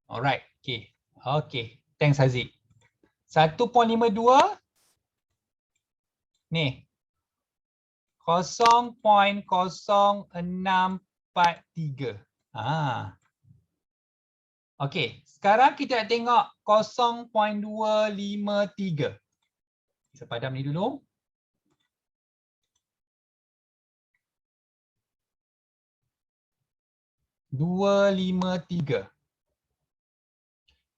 Alright, okey. Okey, thanks Haziq. 1.52 ni 0.0643. Okey, sekarang kita nak tengok 0.253. Saya padam ni dulu. (253).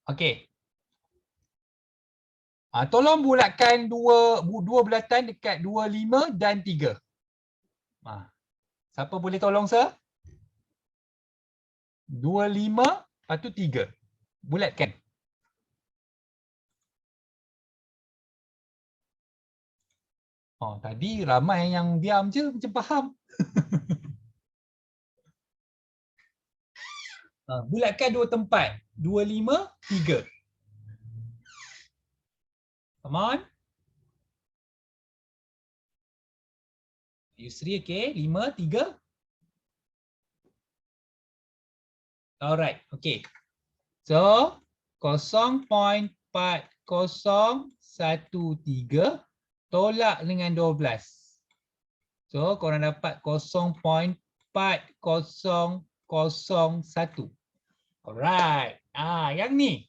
Okey. Tolong bulatkan dua bulatan dekat 25 dan 3. Siapa boleh tolong saya? 25 lepas tu 3. Bulatkan. Tadi ramai yang diam je macam faham. Bulatkan dua tempat. 25, 3. Come on. Yusri, okay. 5, 3. Alright, okay. So, 0.4013 tolak dengan 12. So korang dapat 0.4001. Alright. Yang ni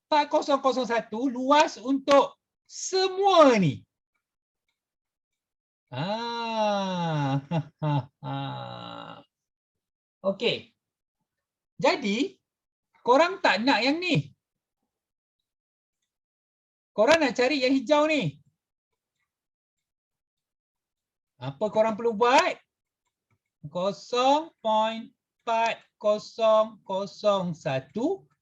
4001 luas untuk semua ni. Okey. Jadi korang tak nak yang ni. Korang nak cari yang hijau ni. Apa korang perlu buat? 0.4001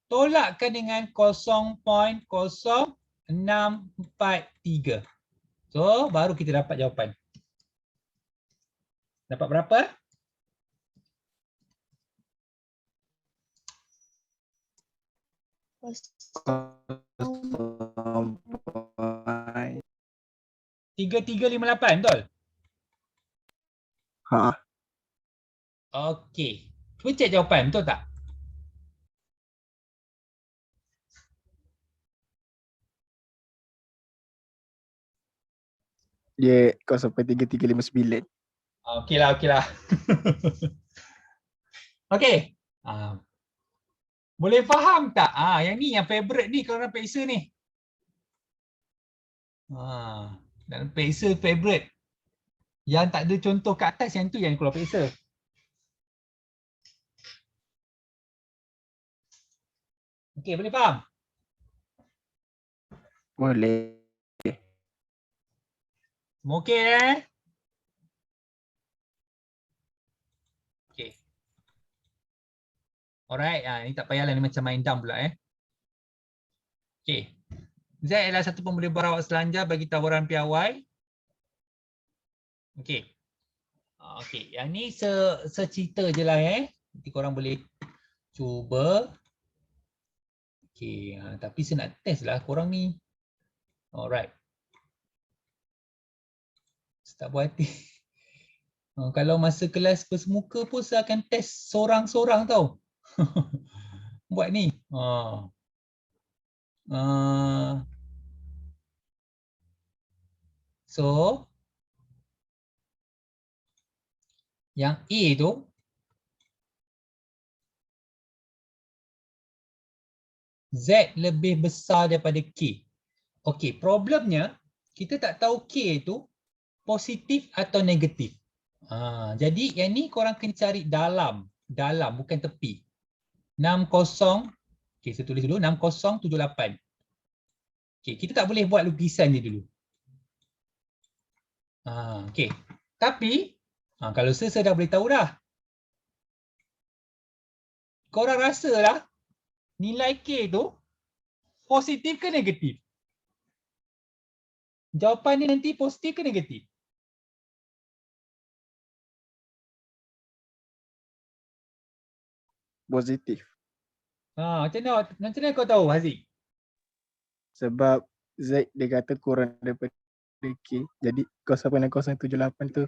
tolakkan dengan 0.0643. So, baru kita dapat jawapan. Dapat berapa? Sampai. 3358, betul? Ha. Okey. Cuba cek jawapan, betul tak? Dia 0.3359. Okeylah, okeylah. Okey. Boleh faham tak? Yang ni yang favorite ni kalau dalam peksa ni. Dalam peksa favorite. Yang tak ada contoh kat atas yang tu yang keluar peksa. Okey, boleh faham? Boleh. Semua okey Okey. Alright, ni tak payahlah ni macam main dumb pula Okey. Z adalah satu pemberi barawak selanjar bagi tawaran piawai. Okey. Okey, yang ni secerita je lah Nanti korang boleh cuba. Okey, tapi saya nak test lah korang ni. Alright. Tak buat hati. Kalau masa kelas bersemuka pun saya akan test sorang-sorang tau. Buat ni. So yang A tu Z lebih besar daripada K. Okey, problemnya kita tak tahu K tu positif atau negatif. Jadi yang ni korang kena cari dalam bukan tepi. 60. Okey, saya tulis dulu 6078. Okey, kita tak boleh buat lukisan dia dulu. Okey. Tapi kalau saya dah boleh tahu dah. Korang rasalah nilai K tu positif ke negatif? Jawapan ni nanti positif ke negatif? Positif. Macam mana kau tahu, Haziq? Sebab Z dia kata kurang daripada K. Jadi 0.078 tu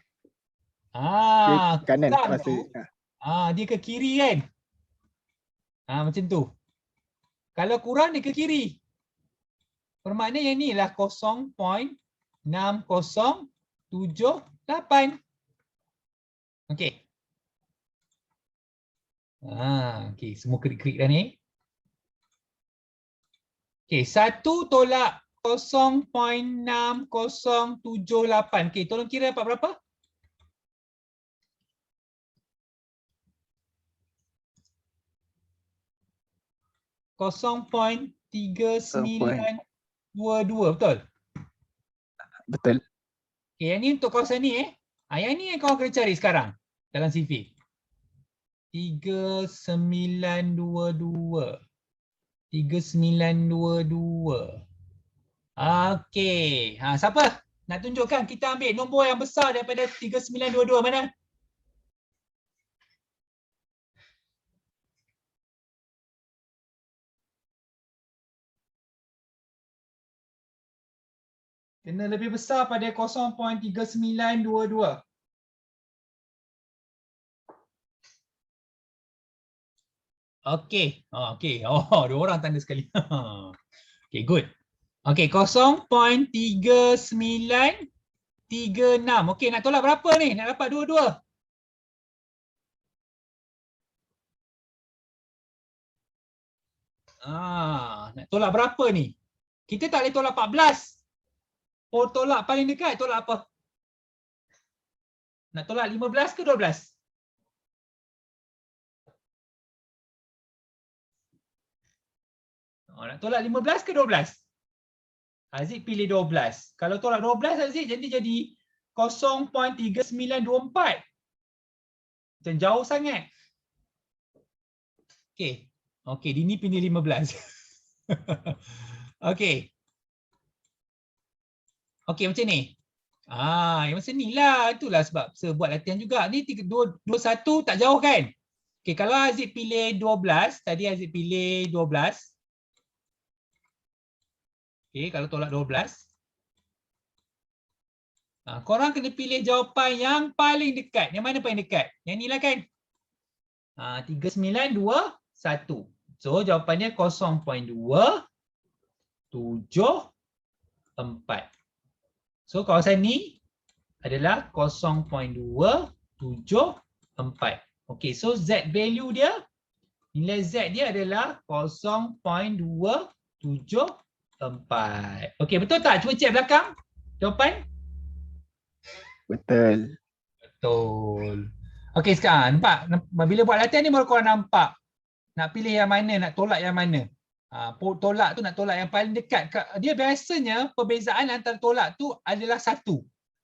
kanan kurang masa. tu, dia ke kiri kan? Macam tu. Kalau kurang dia ke kiri. Bermakna yang ni lah 0.6078. Okey. Okey, semua klik-klik dah ni. Okey, 1 tolak 0.6078. Okey, tolong kira dapat berapa? .3922, betul? Betul. Okey, yang ni untuk kawasan ni yang ni yang kau kena cari sekarang dalam CV. 3922. Okey. Siapa nak tunjukkan? Kita ambil nombor yang besar daripada 3922 mana? Kena lebih besar pada 0.3922. Okey. Okey. Dua orang tanda sekali. Okey, good. Okey, 0.3922. 36. Okey, nak tolak berapa ni? Nak dapat 22. Nak tolak berapa ni? Kita tak boleh tolak 14. Oh, tolak paling dekat, tolak apa? Nak tolak 15 ke 12? Nak tolak 15 ke 12? Haziq pilih 12. Kalau tolak 12 Haziq jadi 0.3924. Macam jauh sangat. Okey. Okey, Dini pilih 15. Okey. Okey, macam ni. Yang macam ni lah. Itulah sebab saya buat latihan juga. Ni 21 tak jauh kan? Okey, kalau Haziq pilih 12, tadi Haziq pilih 12. Okey, kalau tolak 12. Korang kena pilih jawapan yang paling dekat. Yang mana paling dekat? Yang ni lah kan? 3921. So, jawapannya 0.274. So, kawasan ni adalah 0.274. Okey, so Z value dia, nilai Z dia adalah 0.274. Okey, betul tak? Cuba cek belakang. Jawapan? Betul. Betul. Okey, sekarang nampak? Bila buat latihan ni baru korang nampak. Nak pilih yang mana, nak tolak yang mana. Tolak tu nak tolak yang paling dekat. Dia biasanya perbezaan antara tolak tu adalah 1.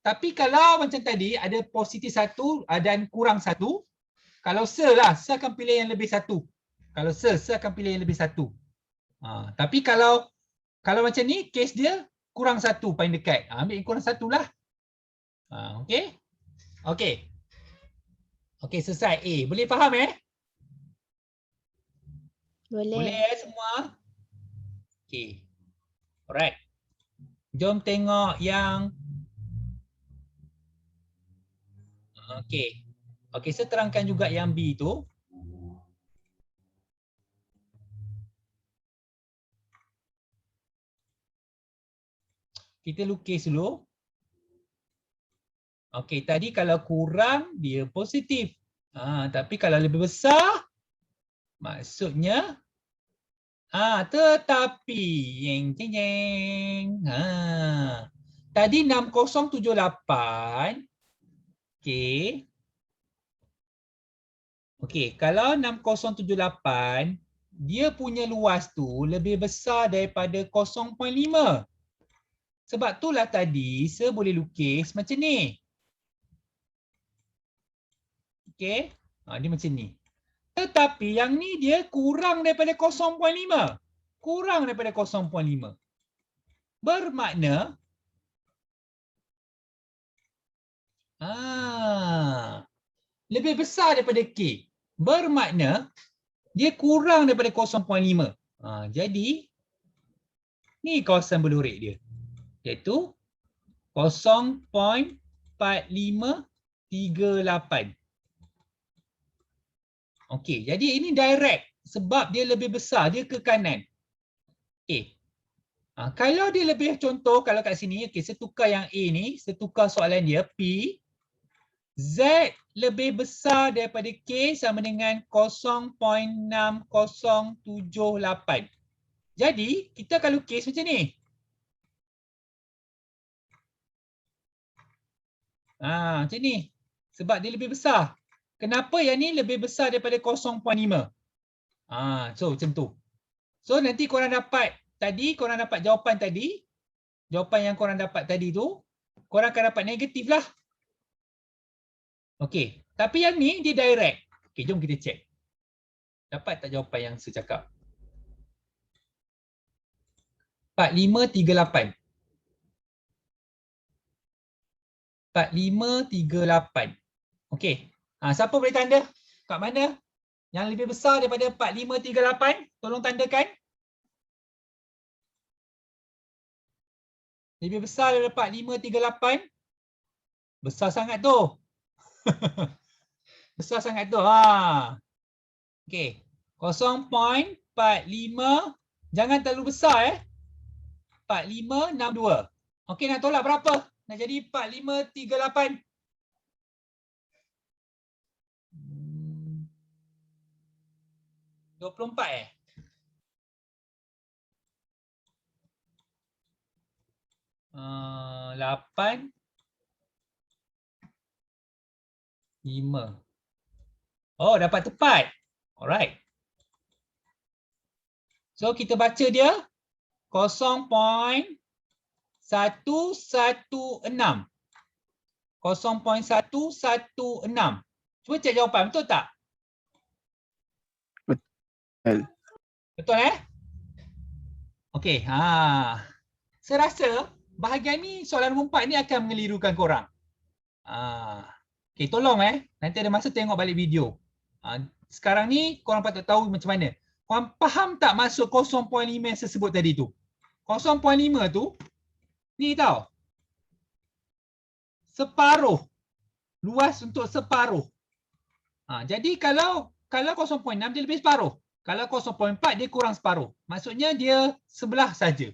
Tapi kalau macam tadi ada positif 1 dan kurang 1, kalau se akan pilih yang lebih 1. Kalau se akan pilih yang lebih 1. Tapi kalau macam ni, case dia kurang 1 paling dekat. Ambil yang kurang 1 lah. Okey? Okey. Okey, selesai A. Boleh faham Boleh. Boleh semua? Okey. Alright. Jom tengok yang okey. Okey, saya terangkan juga yang B tu. Kita lukis dulu. Okey, tadi kalau kurang dia positif. Tapi kalau lebih besar maksudnya tetapi jeng jeng jeng. Tadi 6078. Okey. Okey, kalau 6078 dia punya luas tu lebih besar daripada 0.5. Sebab itulah tadi saya boleh lukis macam ni. Okey. Dia macam ni. Tetapi yang ni dia kurang daripada 0.5. Kurang daripada 0.5. Bermakna lebih besar daripada K. Bermakna dia kurang daripada 0.5. Jadi ni kawasan berlorek dia. Iaitu 0.4538. Okey, jadi ini direct sebab dia lebih besar, dia ke kanan. Okey. Kalau dia lebih, contoh kalau kat sini, okey, saya tukar yang A ni, saya tukar soalan dia P, Z lebih besar daripada K sama dengan 0.6078. Jadi, kita akan lukis macam ni. Macam ni. Sebab dia lebih besar. Kenapa yang ni lebih besar daripada 0.5? So macam tu. So nanti korang dapat tadi, korang dapat jawapan tadi. Jawapan yang korang dapat tadi tu, korang akan dapat negatif lah. Okey. Tapi yang ni dia direct. Okey, jom kita check. Dapat tak jawapan yang saya cakap? 4538. 4538. Okey. Siapa boleh tanda? Kat mana? Yang lebih besar daripada 4538? Tolong tandakan. Lebih besar daripada 4538? Besar sangat tu. Besar sangat tu. Okey. 0.45. Jangan terlalu besar 4562. Okey, nak tolak berapa? Nak jadi 4, 5, 3, 8. 24 eh? Uh, 8, 5. Oh, dapat tepat. Alright. So, kita baca dia 0.116. 0.116. Cuba cek jawapan, betul tak? Betul. Betul eh? Okey, saya rasa bahagian ni soalan nombor 4 ni akan mengelirukan korang. Okey, tolong nanti ada masa tengok balik video. Sekarang ni korang patut tahu macam mana. Korang faham tak maksud 0.5 yang saya sebut tadi tu? 0.5 tu ni tau. Separuh. Luas untuk separuh. Jadi kalau 0.6 dia lebih separuh. Kalau 0.4 dia kurang separuh. Maksudnya dia sebelah saja.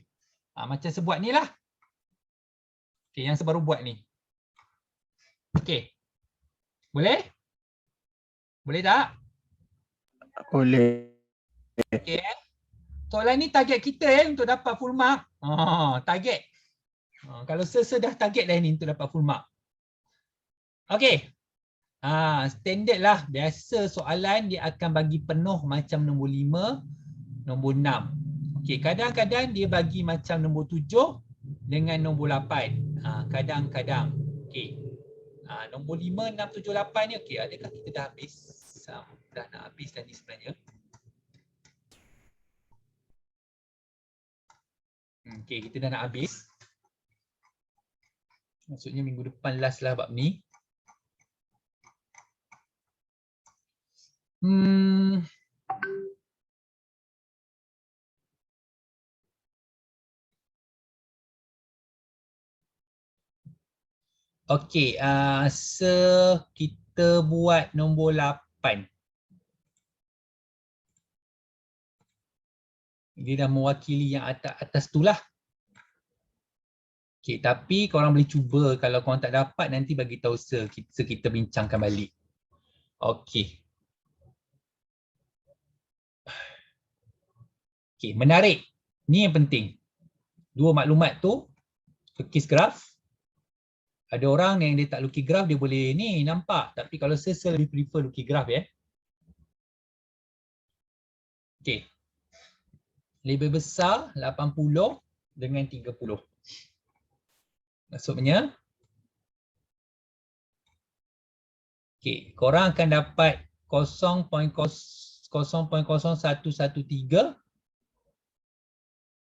Macam saya buat ni lah. Okey, yang saya baru buat ni. Okey. Boleh? Boleh tak? Boleh. Okey. Soalan ni target kita untuk dapat full mark. Target. Kalau dah target dah ni untuk dapat full mark. Okey. Standard lah. Biasa soalan dia akan bagi penuh macam nombor 5, nombor 6. Okey, kadang-kadang dia bagi macam nombor 7 dengan nombor 8. Kadang-kadang. Okey. Nombor 5, 6, 7, 8 ni okey. Adakah kita dah habis? Dah nak habis dah ni sebenarnya. Okey, kita dah nak habis. Maksudnya minggu depan last lah bab ni. Okey, kita buat nombor 8. Dia dah mewakili yang atas tu lah. Okey, tapi korang boleh cuba. Kalau korang tak dapat nanti bagi tahu kita bincangkan balik. Okey. Okey, menarik. Ni yang penting. Dua maklumat tu, lukis graf. Ada orang yang dia tak lukis graf, dia boleh ni nampak. Tapi kalau saya lebih prefer lukis graf ya. Okey. Lebih besar 80 dengan 30. Maksudnya, okey, korang akan dapat 0.0113,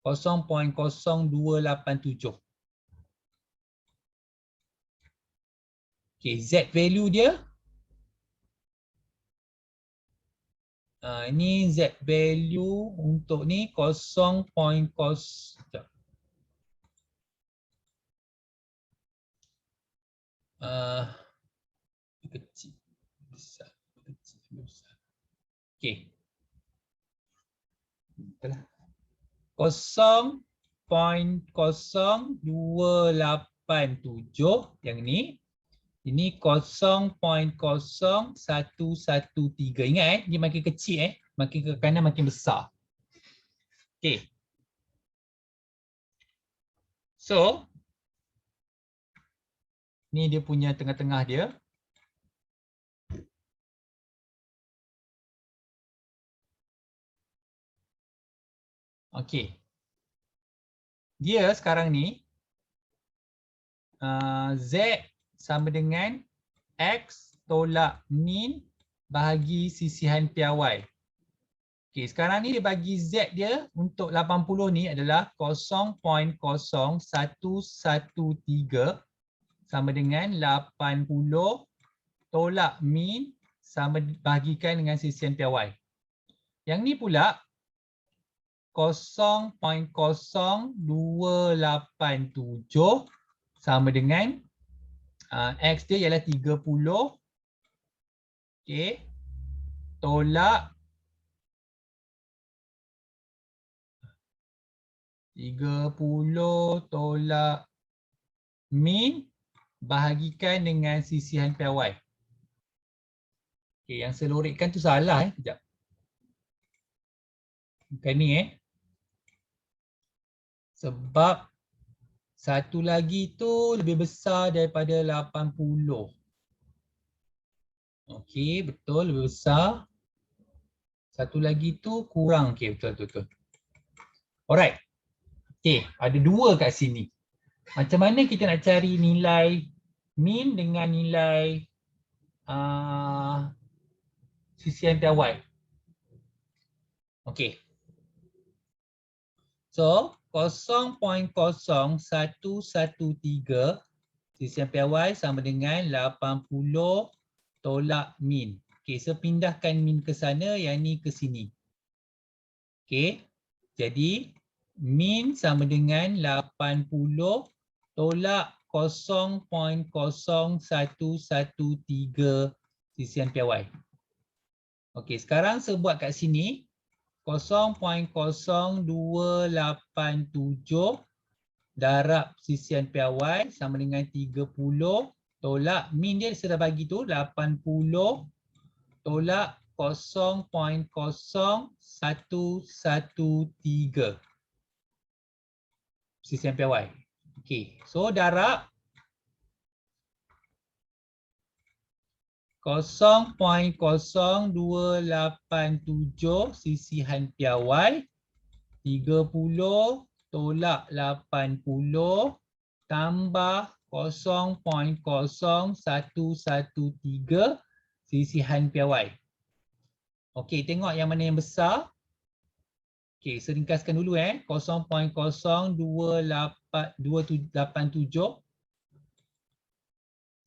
0.0287. Okey, Z value dia. Ini Z value untuk ni 0.0. Kecil, besar, kecil, besar. Okey. Itulah. 0.0287 yang ni. Ini 0.0113. Ingat dia makin kecil makin ke kanan makin besar. Okey. So ni dia punya tengah-tengah dia. Okey. Dia sekarang ni Z sama dengan X tolak min bahagi sisihan piawai. Okey, sekarang ni dia bagi Z dia untuk 80 ni adalah 0.0113 sama dengan 80 tolak min sama bahagikan dengan sisihan piawai. Yang ni pula 0.0287 sama dengan X dia ialah 30. Okey. Tolak 30 tolak min bahagikan dengan sisihan piawai. Okay, yang selorikkan tu salah Sekejap. Bukan ni Sebab satu lagi tu lebih besar daripada 80. Okey, betul lebih besar. Satu lagi tu kurang. Okey, betul. Alright. Okey, ada dua kat sini. Macam mana kita nak cari nilai min dengan nilai sisihan piawai? Okey. So, 0.0113 sisihan piawai sama dengan 80 tolak min. Okey, so pindahkan min ke sana, yang ni ke sini. Okey. Jadi min sama dengan 80 tolak 0.0113 sisihan piawai. Okey, sekarang saya buat kat sini 0.0287 darab sisihan piawai sama dengan 30 tolak min dia sudah bagi tu 80 tolak 0.0113 sisihan piawai. Okey, so darab 0.0287 sisihan piawai 30 tolak 80 tambah 0.0113 sisihan piawai. Okey, tengok yang mana yang besar. Okey, saya ringkaskan dulu 0.0287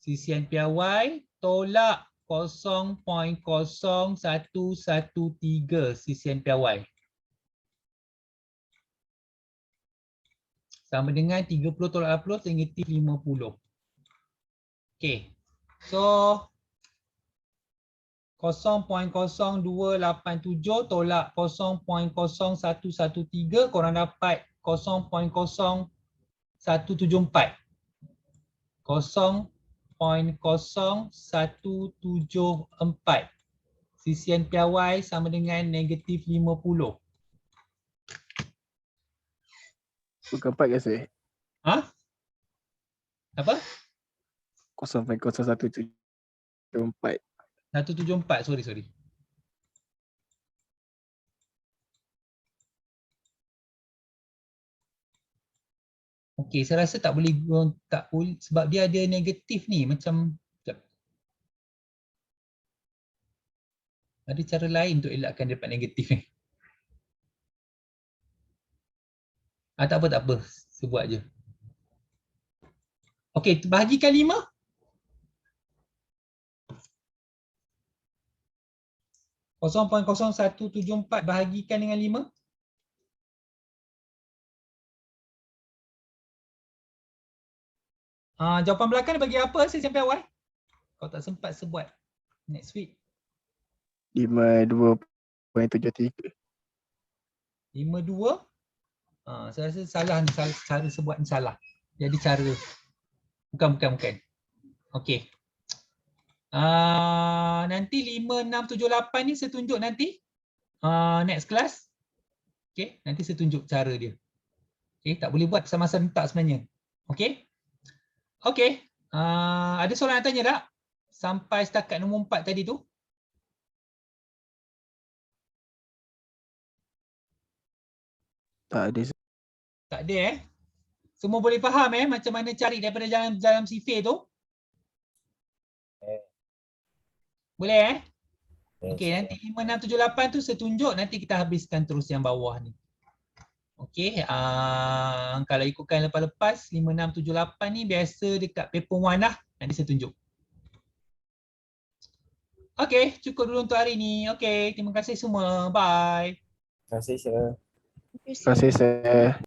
sisihan piawai tolak 0.0113 sisihan piawai. Sama dengan 30 tolak 80 negatif 50. Okey. So 0.0287 tolak 0.0113 korang dapat 0.0174. 0.0174 sisihan piawai sama dengan negatif 50. Bukan 4 ke saya? Ha? Apa? 0.0174. 174, sorry. Okey, saya rasa tak boleh sebab dia ada negatif ni macam sekejap. Ada cara lain untuk elakkan dia dapat negatif ni. Tak apa. Saya buat je. Okey, bahagikan 5. .0174 bahagikan dengan 5. Jawapan belakang dia bagi apa sisihan piawai? Kau tak sempat sebuat next week. 52.73. 52. Saya rasa salah ni, cara sebuat ni salah. Jadi cara bukan. Okey. Nanti 5, 6, 7, 8 ni saya tunjuk nanti next class. Okey, nanti saya tunjuk cara dia. Okey, tak boleh buat sama-sama tak sebenarnya. Okey. Okey. Ada soalan nak tanya tak? Sampai setakat nombor 4 tadi tu. Tak ada. Tak ada Semua boleh faham macam mana cari daripada dalam sifir tu? Boleh Okey, nanti 5, 6, 7, 8 tu saya tunjuk, nanti kita habiskan terus yang bawah ni. Okey, kalau ikutkan lepas-lepas 5, 6, 7, 8 ni biasa dekat paper 1 lah, nanti saya tunjuk. Okey, cukup dulu untuk hari ni. Okey, terima kasih semua. Bye. Terima kasih, Syah. Terima kasih, saya.